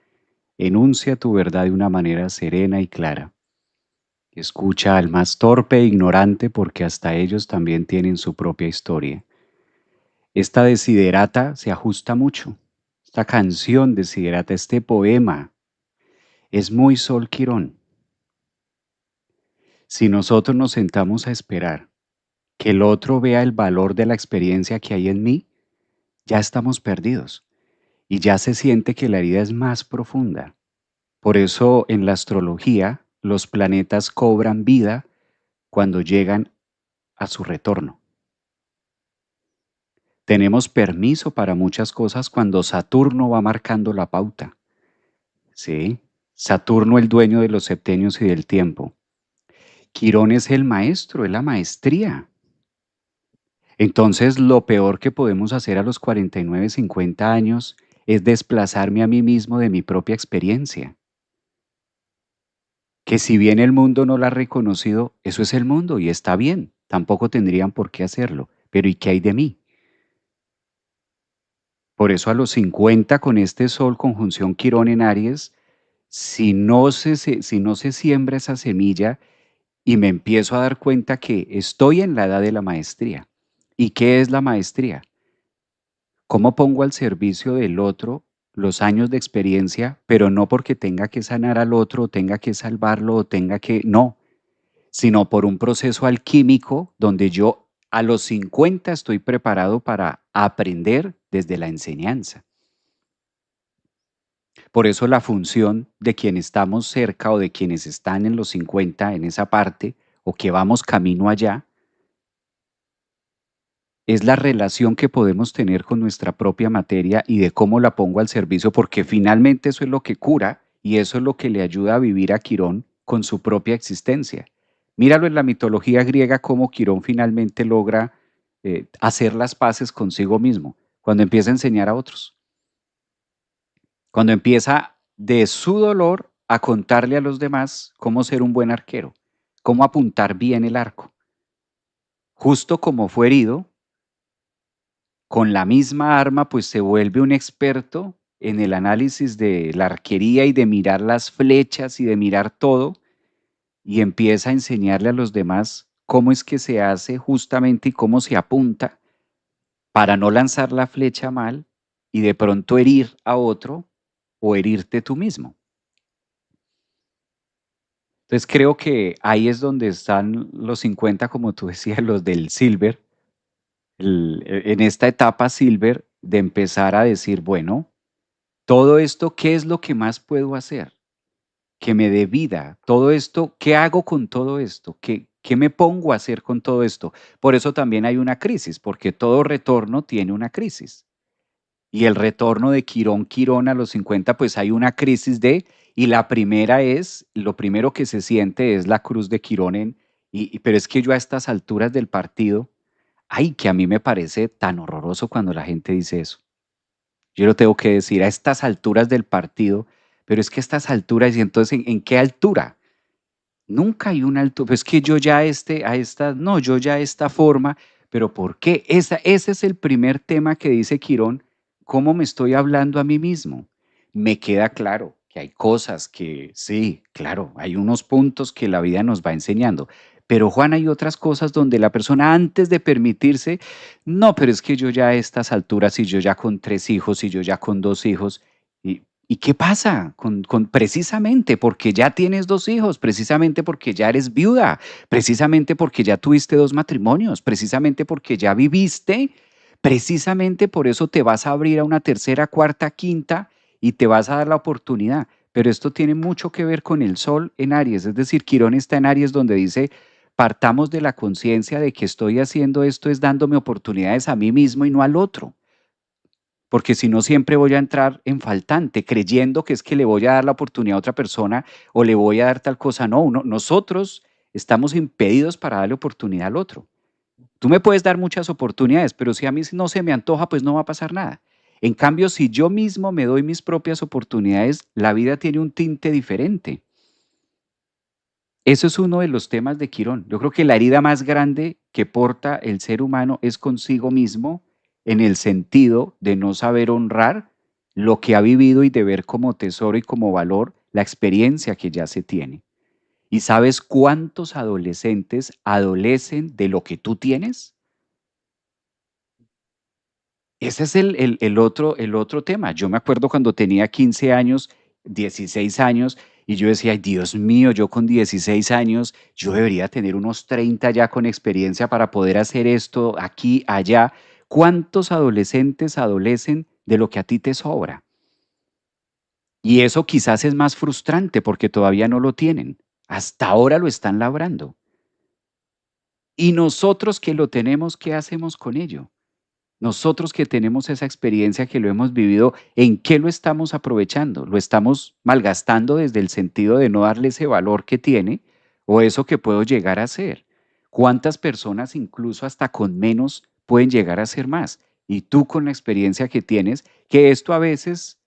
Enuncia tu verdad de una manera serena y clara. Escucha al más torpe e ignorante porque hasta ellos también tienen su propia historia. Esta desiderata se ajusta mucho. Esta canción desiderata, este poema, es muy Sol Quirón. Si nosotros nos sentamos a esperar que el otro vea el valor de la experiencia que hay en mí, ya estamos perdidos y ya se siente que la herida es más profunda. Por eso en la astrología los planetas cobran vida cuando llegan a su retorno. Tenemos permiso para muchas cosas cuando Saturno va marcando la pauta. ¿Sí? Saturno el dueño de los septenios y del tiempo. Quirón es el maestro, es la maestría. Entonces, lo peor que podemos hacer a los 49, 50 años es desplazarme a mí mismo de mi propia experiencia. Que si bien el mundo no la ha reconocido, eso es el mundo y está bien, tampoco tendrían por qué hacerlo. Pero ¿y qué hay de mí? Por eso a los 50 con este Sol conjunción Quirón en Aries, si no se siembra esa semilla y me empiezo a dar cuenta que estoy en la edad de la maestría. ¿Y qué es la maestría? ¿Cómo pongo al servicio del otro los años de experiencia, pero no porque tenga que sanar al otro, o tenga que salvarlo, o tenga que, no, sino por un proceso alquímico donde yo a los 50 estoy preparado para aprender desde la enseñanza? Por eso la función de quienes estamos cerca o de quienes están en los 50 en esa parte, o que vamos camino allá, es la relación que podemos tener con nuestra propia materia y de cómo la pongo al servicio, porque finalmente eso es lo que cura y eso es lo que le ayuda a vivir a Quirón con su propia existencia. Míralo en la mitología griega cómo Quirón finalmente logra hacer las paces consigo mismo, cuando empieza a enseñar a otros, cuando empieza de su dolor a contarle a los demás cómo ser un buen arquero, cómo apuntar bien el arco. Justo como fue herido, con la misma arma, pues se vuelve un experto en el análisis de la arquería y de mirar las flechas y de mirar todo, y empieza a enseñarle a los demás cómo es que se hace justamente y cómo se apunta para no lanzar la flecha mal y de pronto herir a otro o herirte tú mismo. Entonces creo que ahí es donde están los 50, como tú decías, los del Silver, en esta etapa Silver de empezar a decir, bueno, todo esto, ¿qué es lo que más puedo hacer? Que me dé vida. Todo esto, ¿qué hago con todo esto? ¿Qué me pongo a hacer con todo esto? Por eso también hay una crisis, porque todo retorno tiene una crisis. Y el retorno de Quirón, Quirón a los 50, pues hay una crisis y la primera es, lo primero que se siente es la cruz de Quirón pero es que yo a estas alturas del partido, ay, que a mí me parece tan horroroso cuando la gente dice eso. Yo lo tengo que decir a estas alturas del partido, pero es que a estas alturas, y entonces, ¿en qué altura? Nunca hay una altura, pues es que yo ya no, yo ya esta forma, pero ¿por qué? Ese es el primer tema que dice Quirón, ¿cómo me estoy hablando a mí mismo? Me queda claro que hay cosas que sí, claro, hay unos puntos que la vida nos va enseñando, pero Juan, hay otras cosas donde la persona antes de permitirse, no, pero es que yo ya a estas alturas, y yo ya con 3 hijos, y yo ya con 2 hijos, ¿y qué pasa? Precisamente porque ya tienes 2 hijos, precisamente porque ya eres viuda, precisamente porque ya tuviste 2 matrimonios, precisamente porque ya viviste, precisamente por eso te vas a abrir a una tercera, cuarta, quinta y te vas a dar la oportunidad. Pero esto tiene mucho que ver con el Sol en Aries, es decir, Quirón está en Aries donde dice, partamos de la conciencia de que estoy haciendo esto es dándome oportunidades a mí mismo y no al otro, porque si no siempre voy a entrar en faltante, creyendo que es que le voy a dar la oportunidad a otra persona o le voy a dar tal cosa. No, nosotros estamos impedidos para darle oportunidad al otro. Tú me puedes dar muchas oportunidades, pero si a mí no se me antoja, pues no va a pasar nada. En cambio, si yo mismo me doy mis propias oportunidades, la vida tiene un tinte diferente. Eso es uno de los temas de Quirón. Yo creo que la herida más grande que porta el ser humano es consigo mismo en el sentido de no saber honrar lo que ha vivido y de ver como tesoro y como valor la experiencia que ya se tiene. ¿Y sabes cuántos adolescentes adolecen de lo que tú tienes? Ese es el otro tema. Yo me acuerdo cuando tenía 15 años, 16 años, y yo decía: "Ay, Dios mío, yo con 16 años, yo debería tener unos 30 ya con experiencia para poder hacer esto aquí, allá". ¿Cuántos adolescentes adolecen de lo que a ti te sobra? Y eso quizás es más frustrante porque todavía no lo tienen. Hasta ahora lo están labrando. Y nosotros que lo tenemos, ¿qué hacemos con ello? Nosotros que tenemos esa experiencia, que lo hemos vivido, ¿en qué lo estamos aprovechando? ¿Lo estamos malgastando desde el sentido de no darle ese valor que tiene o eso que puedo llegar a ser? ¿Cuántas personas incluso hasta con menos pueden llegar a ser más? Y tú con la experiencia que tienes, que esto a veces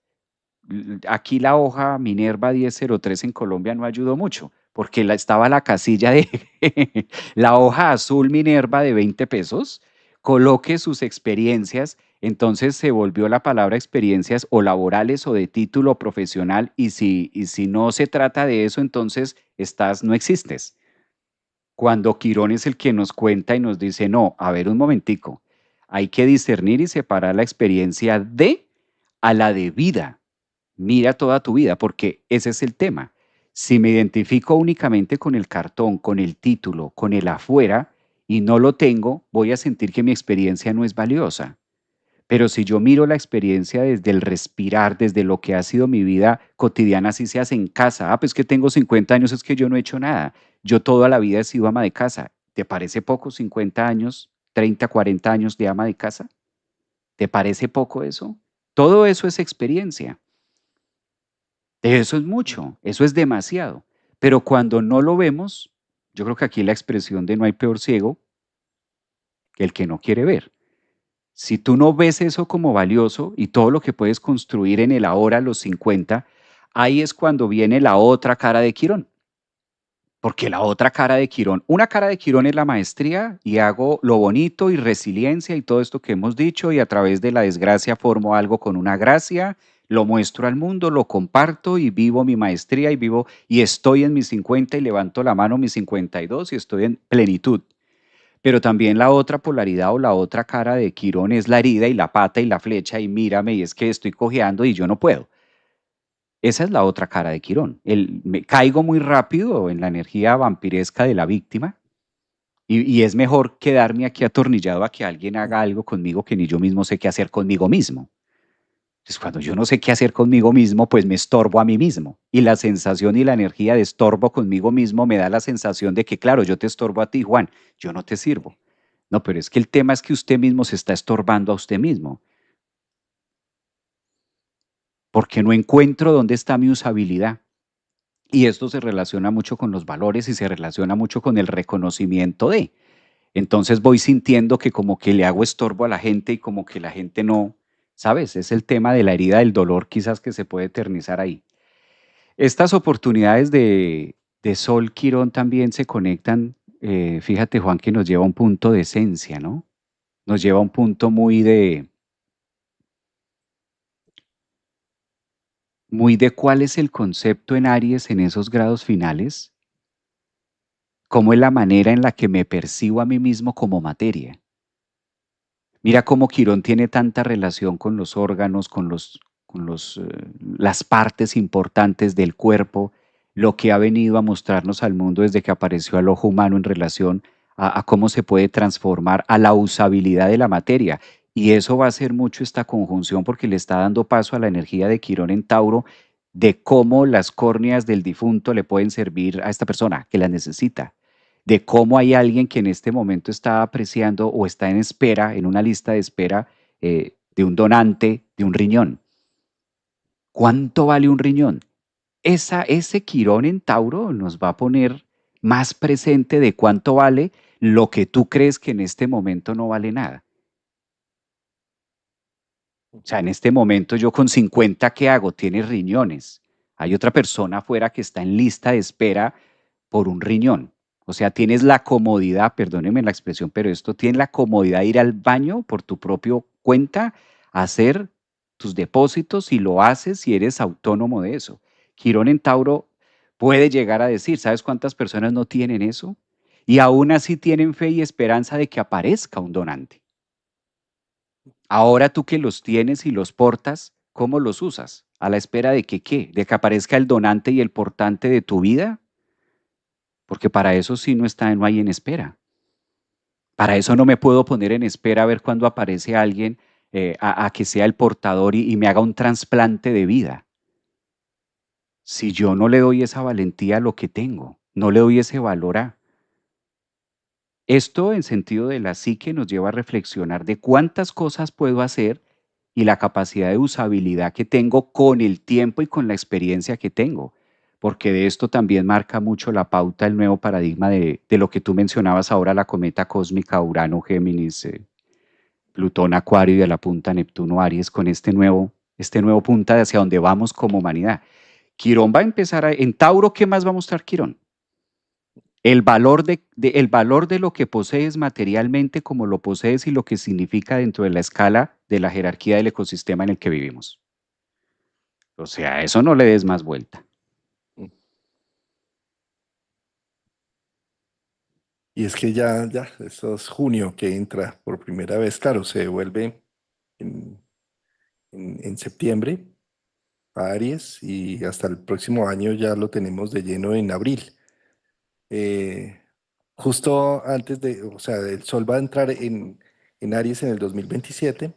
aquí la hoja Minerva 1003 en Colombia no ayudó mucho, porque estaba la casilla de la hoja azul Minerva de 20 pesos, coloque sus experiencias, entonces se volvió la palabra experiencias o laborales o de título profesional, y si no se trata de eso, entonces no existes. Cuando Quirón es el que nos cuenta y nos dice, no, a ver un momentico, hay que discernir y separar la experiencia de a la de vida. Mira toda tu vida, porque ese es el tema. Si me identifico únicamente con el cartón, con el título, con el afuera y no lo tengo, voy a sentir que mi experiencia no es valiosa. Pero si yo miro la experiencia desde el respirar, desde lo que ha sido mi vida cotidiana, si se hace en casa, pues que tengo 50 años, es que yo no he hecho nada. Yo toda la vida he sido ama de casa. ¿Te parece poco 50 años, 30, 40 años de ama de casa? ¿Te parece poco eso? Todo eso es experiencia. Eso es mucho, eso es demasiado. Pero cuando no lo vemos, yo creo que aquí la expresión de no hay peor ciego que el que no quiere ver. Si tú no ves eso como valioso y todo lo que puedes construir en el ahora, a los 50, ahí es cuando viene la otra cara de Quirón. Porque la otra cara de Quirón, una cara de Quirón es la maestría y hago lo bonito y resiliencia y todo esto que hemos dicho y a través de la desgracia formo algo con una gracia, lo muestro al mundo, lo comparto y vivo mi maestría y vivo y estoy en mis 50 y levanto la mano mis 52 y estoy en plenitud. Pero también la otra polaridad o la otra cara de Quirón es la herida y la pata y la flecha y mírame y es que estoy cojeando y yo no puedo. Esa es la otra cara de Quirón. Me caigo muy rápido en la energía vampiresca de la víctima y es mejor quedarme aquí atornillado a que alguien haga algo conmigo que ni yo mismo sé qué hacer conmigo mismo. Entonces, cuando yo no sé qué hacer conmigo mismo, pues me estorbo a mí mismo. Y la sensación y la energía de estorbo conmigo mismo me da la sensación de que, claro, yo te estorbo a ti, Juan, yo no te sirvo. No, pero es que el tema es que usted mismo se está estorbando a usted mismo, porque no encuentro dónde está mi usabilidad. Y esto se relaciona mucho con los valores y se relaciona mucho con el reconocimiento de. Entonces voy sintiendo que como que le hago estorbo a la gente y como que la gente no, ¿sabes? Es el tema de la herida del dolor quizás que se puede eternizar ahí. Estas oportunidades de Sol Quirón también se conectan, fíjate Juan, que nos lleva a un punto de esencia, ¿no? Nos lleva a un punto muy de cuál es el concepto en Aries en esos grados finales, cómo es la manera en la que me percibo a mí mismo como materia. Mira cómo Quirón tiene tanta relación con los órganos, las partes importantes del cuerpo, lo que ha venido a mostrarnos al mundo desde que apareció al ojo humano en relación a cómo se puede transformar a la usabilidad de la materia. Y eso va a ser mucho esta conjunción porque le está dando paso a la energía de Quirón en Tauro, de cómo las córneas del difunto le pueden servir a esta persona que las necesita, de cómo hay alguien que en este momento está apreciando o está en espera, en una lista de espera de un donante de un riñón. ¿Cuánto vale un riñón? Ese Quirón en Tauro nos va a poner más presente de cuánto vale lo que tú crees que en este momento no vale nada. O sea, en este momento yo con 50, ¿qué hago? Tienes riñones. Hay otra persona afuera que está en lista de espera por un riñón. O sea, tienes la comodidad, perdónenme la expresión, pero esto tienes la comodidad de ir al baño por tu propio cuenta, hacer tus depósitos y lo haces si eres autónomo de eso. Quirón en Tauro puede llegar a decir. ¿Sabes cuántas personas no tienen eso? Y aún así tienen fe y esperanza de que aparezca un donante. Ahora tú que los tienes y los portas, ¿cómo los usas? ¿A la espera de que qué? ¿De que aparezca el donante y el portante de tu vida? Porque para eso sí no hay en espera. Para eso no me puedo poner en espera a ver cuándo aparece alguien a que sea el portador y me haga un trasplante de vida. Si yo no le doy esa valentía a lo que tengo, no le doy ese valor a... Esto en sentido de la psique nos lleva a reflexionar de cuántas cosas puedo hacer y la capacidad de usabilidad que tengo con el tiempo y con la experiencia que tengo, porque de esto también marca mucho la pauta el nuevo paradigma de lo que tú mencionabas ahora, la cometa cósmica Urano-Géminis, Plutón Acuario y de la punta Neptuno Aries con este nuevo punta de hacia donde vamos como humanidad. Quirón va a empezar en Tauro, ¿qué más va a mostrar Quirón? El valor de lo que posees materialmente, como lo posees y lo que significa dentro de la escala de la jerarquía del ecosistema en el que vivimos. O sea, a eso no le des más vuelta. Y es que ya, eso es junio que entra por primera vez, claro, se vuelve en, en septiembre a Aries y hasta el próximo año ya lo tenemos de lleno en abril. Eh, Justo antes de, o sea, el Sol va a entrar en Aries en el 2027,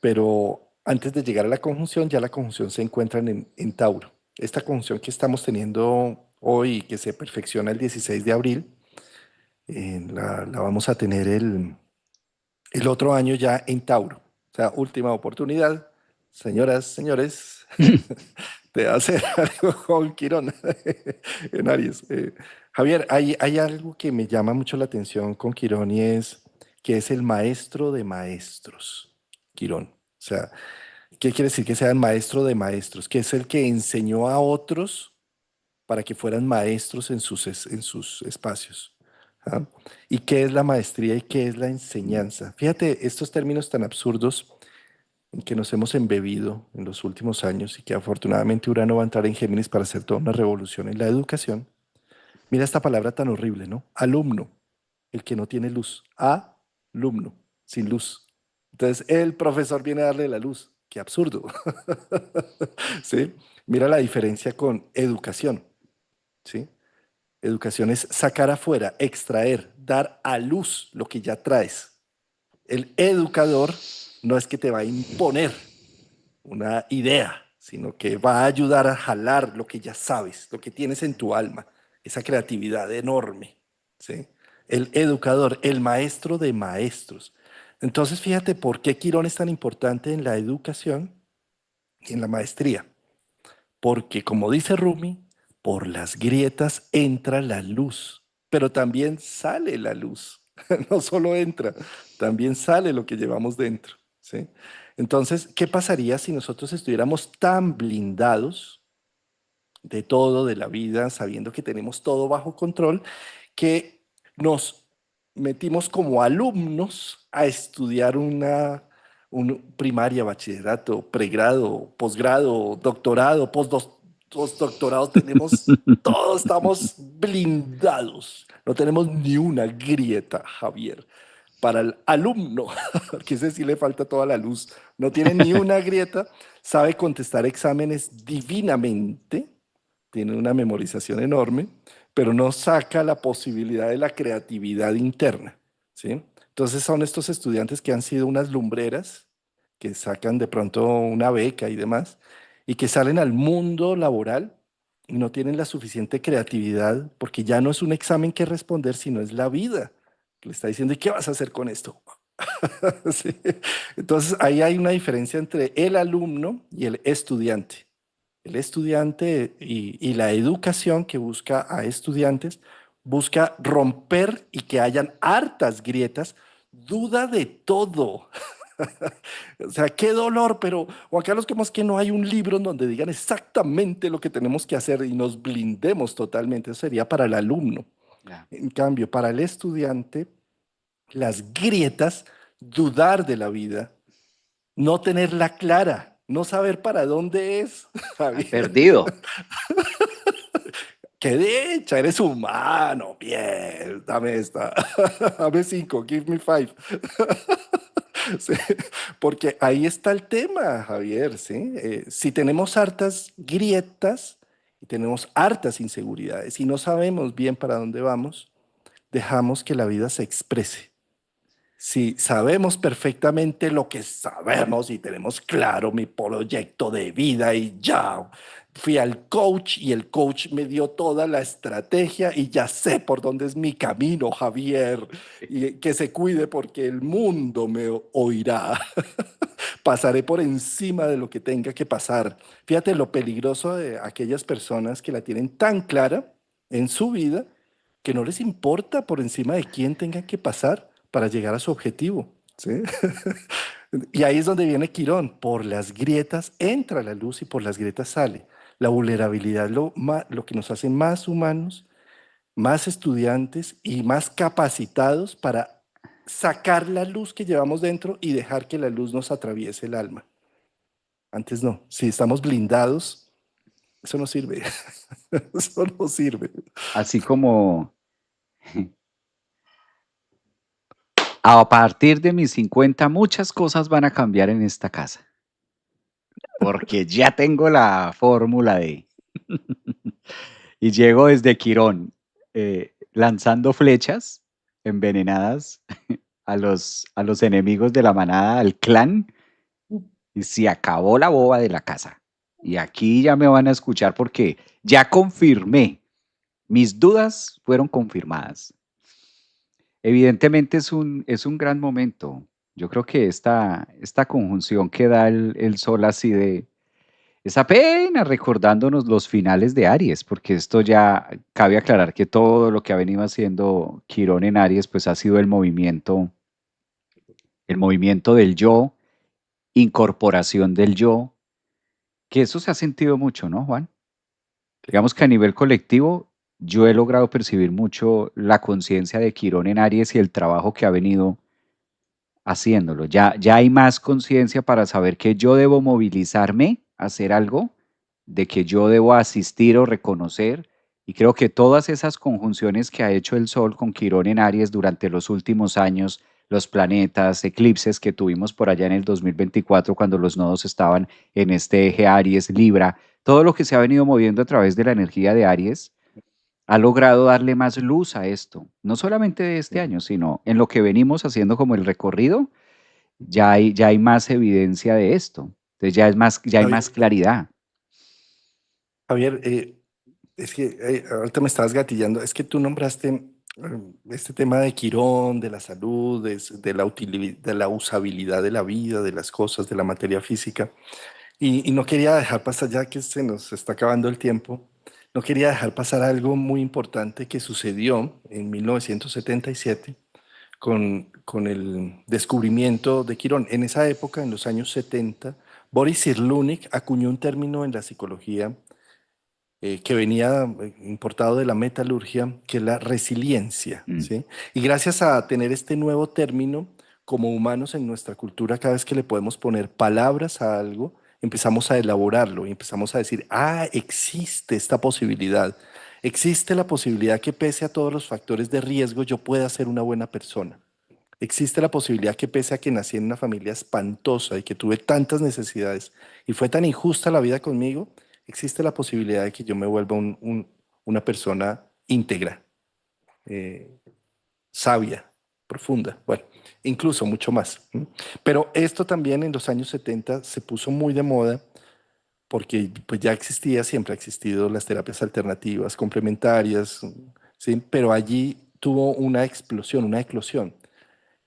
pero antes de llegar a la conjunción, ya la conjunción se encuentra en Tauro. Esta conjunción que estamos teniendo hoy, que se perfecciona el 16 de abril, la vamos a tener el otro año ya en Tauro. O sea, última oportunidad, señoras, señores, de hacer algo con Quirón en Aries. Javier, hay algo que me llama mucho la atención con Quirón y es que es el maestro de maestros, Quirón. O sea, ¿qué quiere decir que sea el maestro de maestros? Que es el que enseñó a otros para que fueran maestros en sus espacios. ¿Ah? ¿Y qué es la maestría y qué es la enseñanza? Fíjate, estos términos tan absurdos en que nos hemos embebido en los últimos años y que afortunadamente Urano va a entrar en Géminis para hacer toda una revolución en la educación. Mira esta palabra tan horrible, ¿no? Alumno, el que no tiene luz. Alumno, sin luz. Entonces el profesor viene a darle la luz. Qué absurdo. ¿Sí? Mira la diferencia con educación. ¿Sí? Educación es sacar afuera, extraer, dar a luz lo que ya traes. El educador no es que te va a imponer una idea, sino que va a ayudar a jalar lo que ya sabes, lo que tienes en tu alma, esa creatividad enorme, ¿sí? El educador, el maestro de maestros. Entonces, fíjate por qué Quirón es tan importante en la educación y en la maestría. Porque, como dice Rumi, por las grietas entra la luz, pero también sale la luz. No solo entra, también sale lo que llevamos dentro, ¿sí? Entonces, ¿qué pasaría si nosotros estuviéramos tan blindados de todo, de la vida, sabiendo que tenemos todo bajo control, que nos metimos como alumnos a estudiar un primaria, bachillerato, pregrado, posgrado, doctorado, postdoctorado? Tenemos, todos estamos blindados. No tenemos ni una grieta, Javier. Para el alumno, que ese sí le falta toda la luz, no tiene ni una grieta, sabe contestar exámenes divinamente, tiene una memorización enorme, pero no saca la posibilidad de la creatividad interna, ¿sí? Entonces son estos estudiantes que han sido unas lumbreras, que sacan de pronto una beca y demás, y que salen al mundo laboral y no tienen la suficiente creatividad, porque ya no es un examen que responder, sino es la vida que le está diciendo, ¿y qué vas a hacer con esto? Sí. Entonces ahí hay una diferencia entre el alumno y el estudiante. El estudiante y la educación que busca a estudiantes busca romper y que hayan hartas grietas, duda de todo. O sea, qué dolor, pero Juan Carlos, ¿cómo es que no hay un libro en donde digan exactamente lo que tenemos que hacer y nos blindemos totalmente? Eso sería para el alumno. Ya. En cambio, para el estudiante, las grietas, dudar de la vida, no tenerla clara, no saber para dónde es, Estar Javier. perdido. qué dicha, eres humano, bien, dame esta, dame cinco, give me five. Sí, porque ahí está el tema, Javier, ¿sí? Si tenemos hartas grietas y tenemos hartas inseguridades y no sabemos bien para dónde vamos, dejamos que la vida se exprese. Si sabemos perfectamente lo que sabemos y tenemos claro mi proyecto de vida y ya fui al coach y el coach me dio toda la estrategia y ya sé por dónde es mi camino, Javier, y que se cuide porque el mundo me oirá. Pasaré por encima de lo que tenga que pasar. Fíjate lo peligroso de aquellas personas que la tienen tan clara en su vida que no les importa por encima de quién tenga que pasar para llegar a su objetivo. ¿Sí? Y ahí es donde viene Quirón. Por las grietas entra la luz y por las grietas sale. La vulnerabilidad es lo que nos hace más humanos, más estudiantes y más capacitados para sacar la luz que llevamos dentro y dejar que la luz nos atraviese el alma. Antes no. Si estamos blindados, eso no sirve. Eso no sirve. Así como a partir de mis 50 muchas cosas van a cambiar en esta casa, porque ya tengo la fórmula de... Y llego desde Quirón, lanzando flechas envenenadas a los enemigos de la manada, al clan, y se acabó la boba de la casa. Y aquí ya me van a escuchar porque ya confirmé, mis dudas fueron confirmadas. Evidentemente es un gran momento. Yo creo que esta conjunción que da el sol así de, es apenas recordándonos los finales de Aries, porque esto ya cabe aclarar que todo lo que ha venido haciendo Quirón en Aries, pues ha sido el movimiento del yo, incorporación del yo, que eso se ha sentido mucho, ¿no, Juan? Digamos que a nivel colectivo, yo he logrado percibir mucho la conciencia de Quirón en Aries y el trabajo que ha venido haciéndolo. Ya hay más conciencia para saber que yo debo movilizarme, hacer algo, de que yo debo asistir o reconocer. Y creo que todas esas conjunciones que ha hecho el Sol con Quirón en Aries durante los últimos años, los planetas, eclipses que tuvimos por allá en el 2024 cuando los nodos estaban en este eje Aries, Libra, todo lo que se ha venido moviendo a través de la energía de Aries, ha logrado darle más luz a esto, no solamente de este año, sino en lo que venimos haciendo como el recorrido, ya hay más evidencia de esto. Entonces ya hay más Javier, claridad. Javier, es que ahorita me estabas gatillando. Es que tú nombraste este tema de Quirón, de la salud, de la usabilidad de la vida, de las cosas, de la materia física. Y no quería dejar pasar, ya que se nos está acabando el tiempo, no quería dejar pasar algo muy importante que sucedió en 1977 con el descubrimiento de Quirón. En esa época, en los años 70, Boris Cyrulnik acuñó un término en la psicología que venía importado de la metalurgia, que es la resiliencia, Mm. ¿sí? Y gracias a tener este nuevo término, como humanos en nuestra cultura, cada vez que le podemos poner palabras a algo, empezamos a elaborarlo y empezamos a decir, ah, existe esta posibilidad, existe la posibilidad que pese a todos los factores de riesgo, yo pueda ser una buena persona. Existe la posibilidad que pese a que nací en una familia espantosa y que tuve tantas necesidades y fue tan injusta la vida conmigo, existe la posibilidad de que yo me vuelva una persona íntegra, eh, sabia, profunda, bueno, incluso mucho más. ¿M? Pero esto también en los años 70 se puso muy de moda porque pues ya existía, siempre ha existido las terapias alternativas, complementarias, ¿sí? Pero allí tuvo una explosión, una eclosión.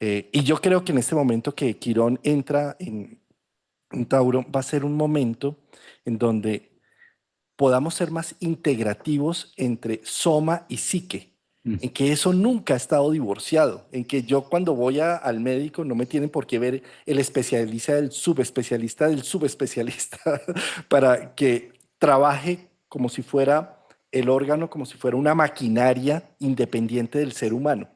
Y yo creo que en este momento que Quirón entra en Tauro, va a ser un momento en donde podamos ser más integrativos entre soma y psique, Mm. en que eso nunca ha estado divorciado, en que yo cuando voy al médico no me tienen por qué ver el especialista del subespecialista para que trabaje como si fuera el órgano, como si fuera una maquinaria independiente del ser humano,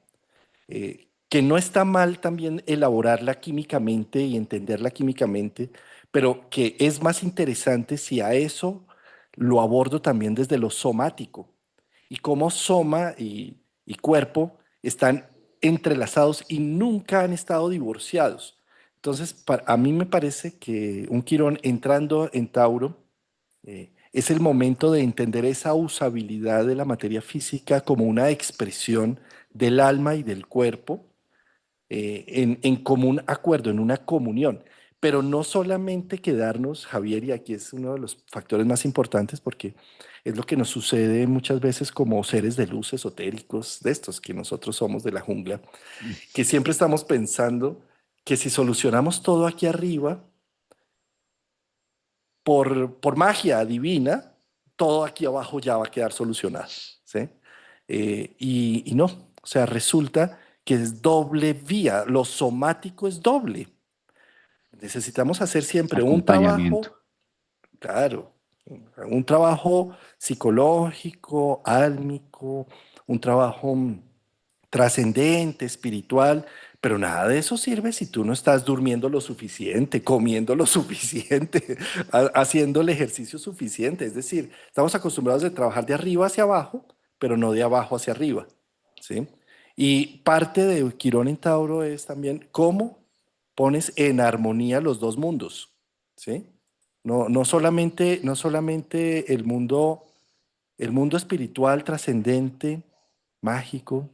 que no está mal también elaborarla químicamente y entenderla químicamente, pero que es más interesante si a eso lo abordo también desde lo somático. y cómo soma y cuerpo están entrelazados y nunca han estado divorciados. Entonces, a mí me parece que un Quirón entrando en Tauro es el momento de entender esa usabilidad de la materia física como una expresión del alma y del cuerpo en común acuerdo, en una comunión. Pero no solamente quedarnos, Javier, y aquí es uno de los factores más importantes porque es lo que nos sucede muchas veces como seres de luz esotéricos, de estos que nosotros somos de la jungla, que siempre estamos pensando que si solucionamos todo aquí arriba, por magia divina, todo aquí abajo ya va a quedar solucionado, ¿sí? Y no, o sea, resulta que es doble vía, lo somático es doble. Necesitamos hacer siempre un Acompañamiento. trabajo, claro, un trabajo psicológico, álmico, un trabajo trascendente, espiritual, pero nada de eso sirve si tú no estás durmiendo lo suficiente, comiendo lo suficiente, haciendo el ejercicio suficiente. Es decir, estamos acostumbrados a trabajar de arriba hacia abajo, pero no de abajo hacia arriba, ¿sí? Y parte de Quirón en Tauro es también cómo pones en armonía los dos mundos, ¿sí? No solamente el mundo espiritual trascendente, mágico,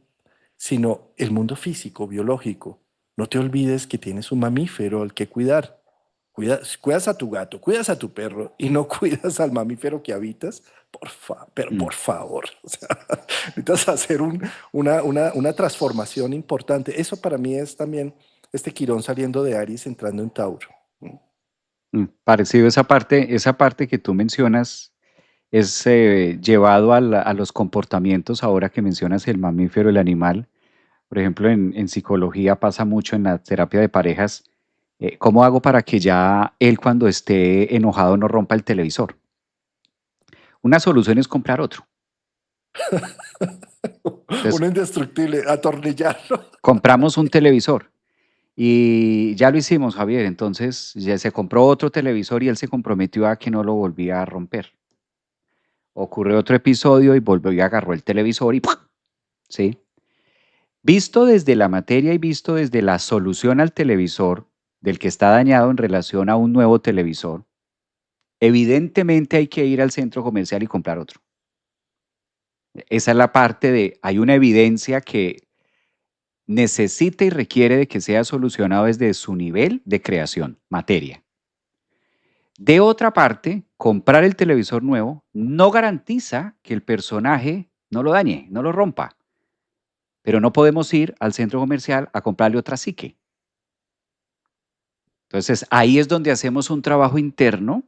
sino el mundo físico, biológico. No te olvides que tienes un mamífero al que cuidar. Cuidas a tu gato, cuidas a tu perro y no cuidas al mamífero que habitas. Pero Mm. por favor, o sea, necesitas hacer una transformación importante. Eso para mí es también este Quirón saliendo de Aries entrando en Tauro. Parecido esa parte que tú mencionas es llevado a los comportamientos, ahora que mencionas el mamífero, el animal. Por ejemplo, en psicología pasa mucho en la terapia de parejas. ¿Cómo hago para que ya él cuando esté enojado no rompa el televisor? Una solución es comprar otro. Entonces, Uno indestructible, atornillarlo. compramos un televisor y ya lo hicimos, Javier. Entonces, ya se compró otro televisor y él se comprometió a que no lo volvía a romper. Ocurrió otro episodio y volvió y agarró el televisor y ¡pum! ¿Sí? Visto desde la materia y visto desde la solución al televisor del que está dañado en relación a un nuevo televisor, evidentemente hay que ir al centro comercial y comprar otro. Esa es la parte de, hay una evidencia que necesita y requiere de que sea solucionado desde su nivel de creación, materia. De otra parte, comprar el televisor nuevo no garantiza que el personaje no lo dañe, no lo rompa, pero no podemos ir al centro comercial a comprarle otra psique. Entonces, ahí es donde hacemos un trabajo interno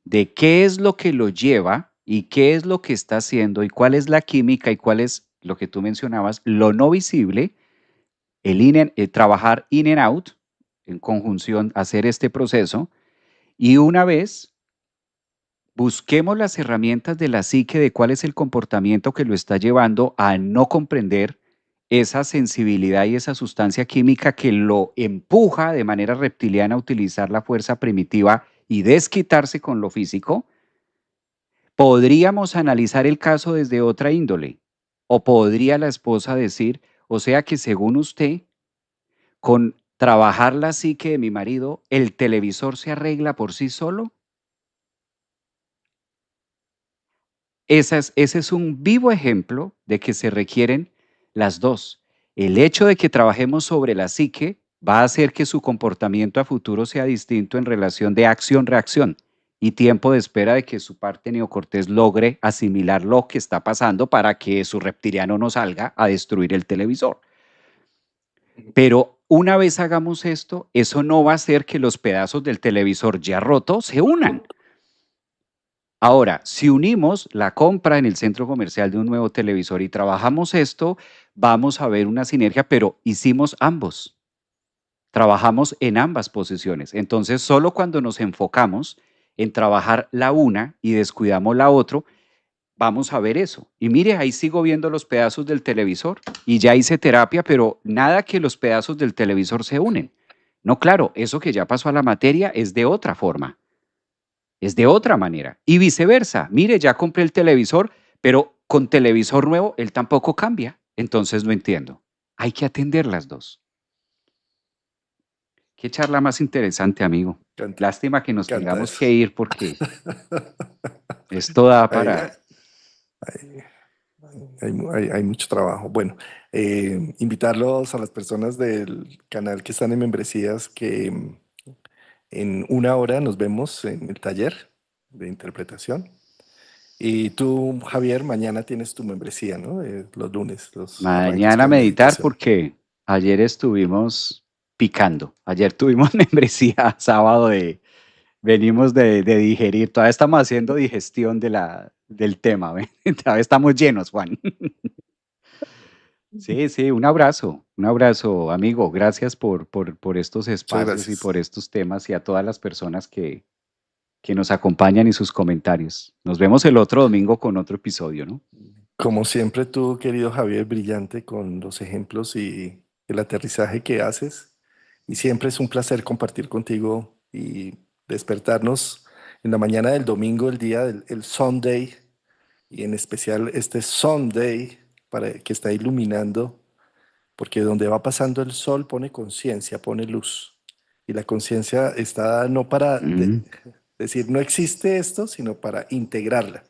de qué es lo que lo lleva y qué es lo que está haciendo y cuál es la química y cuál es lo que tú mencionabas, lo no visible, trabajar in and out, en conjunción, hacer este proceso y una vez busquemos las herramientas de la psique de cuál es el comportamiento que lo está llevando a no comprender esa sensibilidad y esa sustancia química que lo empuja de manera reptiliana a utilizar la fuerza primitiva y desquitarse con lo físico, podríamos analizar el caso desde otra índole. O podría la esposa decir, o sea que según usted, con trabajar la psique de mi marido, ¿el televisor se arregla por sí solo? Ese es un vivo ejemplo de que se requieren las dos. El hecho de que trabajemos sobre la psique va a hacer que su comportamiento a futuro sea distinto en relación de acción-reacción y tiempo de espera de que su parte neocortés logre asimilar lo que está pasando para que su reptiliano no salga a destruir el televisor. Pero una vez hagamos esto, eso no va a hacer que los pedazos del televisor ya roto se unan. Ahora, si unimos la compra en el centro comercial de un nuevo televisor y trabajamos esto, vamos a ver una sinergia, pero hicimos ambos. Trabajamos en ambas posiciones. Entonces, solo cuando nos enfocamos en trabajar la una y descuidamos la otra, vamos a ver eso. Y mire, ahí sigo viendo los pedazos del televisor y ya hice terapia, pero nada que los pedazos del televisor se unen. No, claro, eso que ya pasó a la materia es de otra forma. Es de otra manera. Y viceversa. Mire, ya compré el televisor, pero con televisor nuevo, él tampoco cambia. Entonces no entiendo. Hay que atender las dos. Qué charla más interesante, amigo. encanta, Lástima que me nos encanta tengamos eso. que ir porque esto da Hay, para... hay mucho trabajo. Bueno, invitarlos a las personas del canal que están en membresías que en una hora nos vemos en el taller de interpretación. Y tú, Javier, mañana tienes tu membresía, ¿no? Los lunes, los arrancas Mañana con meditar meditación. porque ayer estuvimos picando. Ayer tuvimos membresía sábado de... Venimos de digerir. Todavía estamos haciendo digestión del tema. ¿Ve? Todavía estamos llenos, Juan. Sí, sí, un abrazo, amigo. Gracias por estos Muchas espacios y gracias. por estos temas y a todas las personas que nos acompañan y sus comentarios. Nos vemos el otro domingo con otro episodio, ¿no? Como siempre, tú, querido Javier, brillante con los ejemplos y el aterrizaje que haces. Y siempre es un placer compartir contigo y despertarnos en la mañana del domingo, el día del el Sunday, y en especial este Sunday para que está iluminando, porque donde va pasando el sol pone conciencia, pone luz. Y la conciencia está no para Mm. decir no existe esto, sino para integrarla.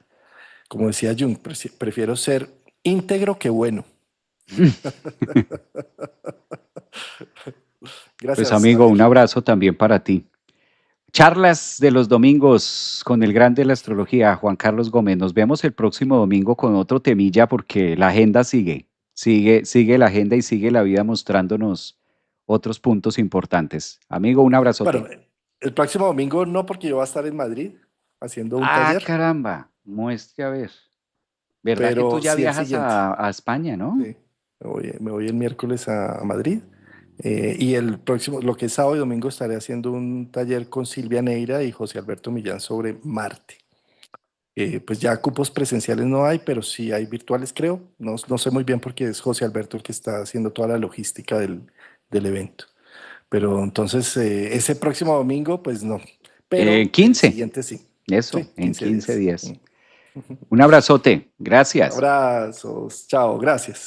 Como decía Jung, prefiero ser íntegro que bueno. Pues Gracias, amigo, Javier. un abrazo también para ti. Charlas de los domingos con el grande de la astrología, Juan Carlos Gómez. Nos vemos el próximo domingo con otro temilla porque la agenda sigue la agenda y sigue la vida mostrándonos otros puntos importantes. Amigo, un Bueno, abrazote. el próximo domingo no, porque yo voy a estar en Madrid haciendo un Ah, taller, caramba, muestre a ver. ¿Verdad que tú pero ya sí el viajas siguiente. a España, no? Sí, me voy el miércoles a Madrid. Y el próximo, lo que es sábado y domingo, estaré haciendo un taller con Silvia Neira y José Alberto Millán sobre Marte. Pues ya cupos presenciales no hay, pero sí hay virtuales, creo. No, no sé muy bien porque es José Alberto el que está haciendo toda la logística del evento. Pero entonces, ese próximo domingo, pues no. Pero el 15, siguiente sí. Sí, eso, en 15 15 días. días. Un abrazote, gracias. Abrazos. Chao. Gracias.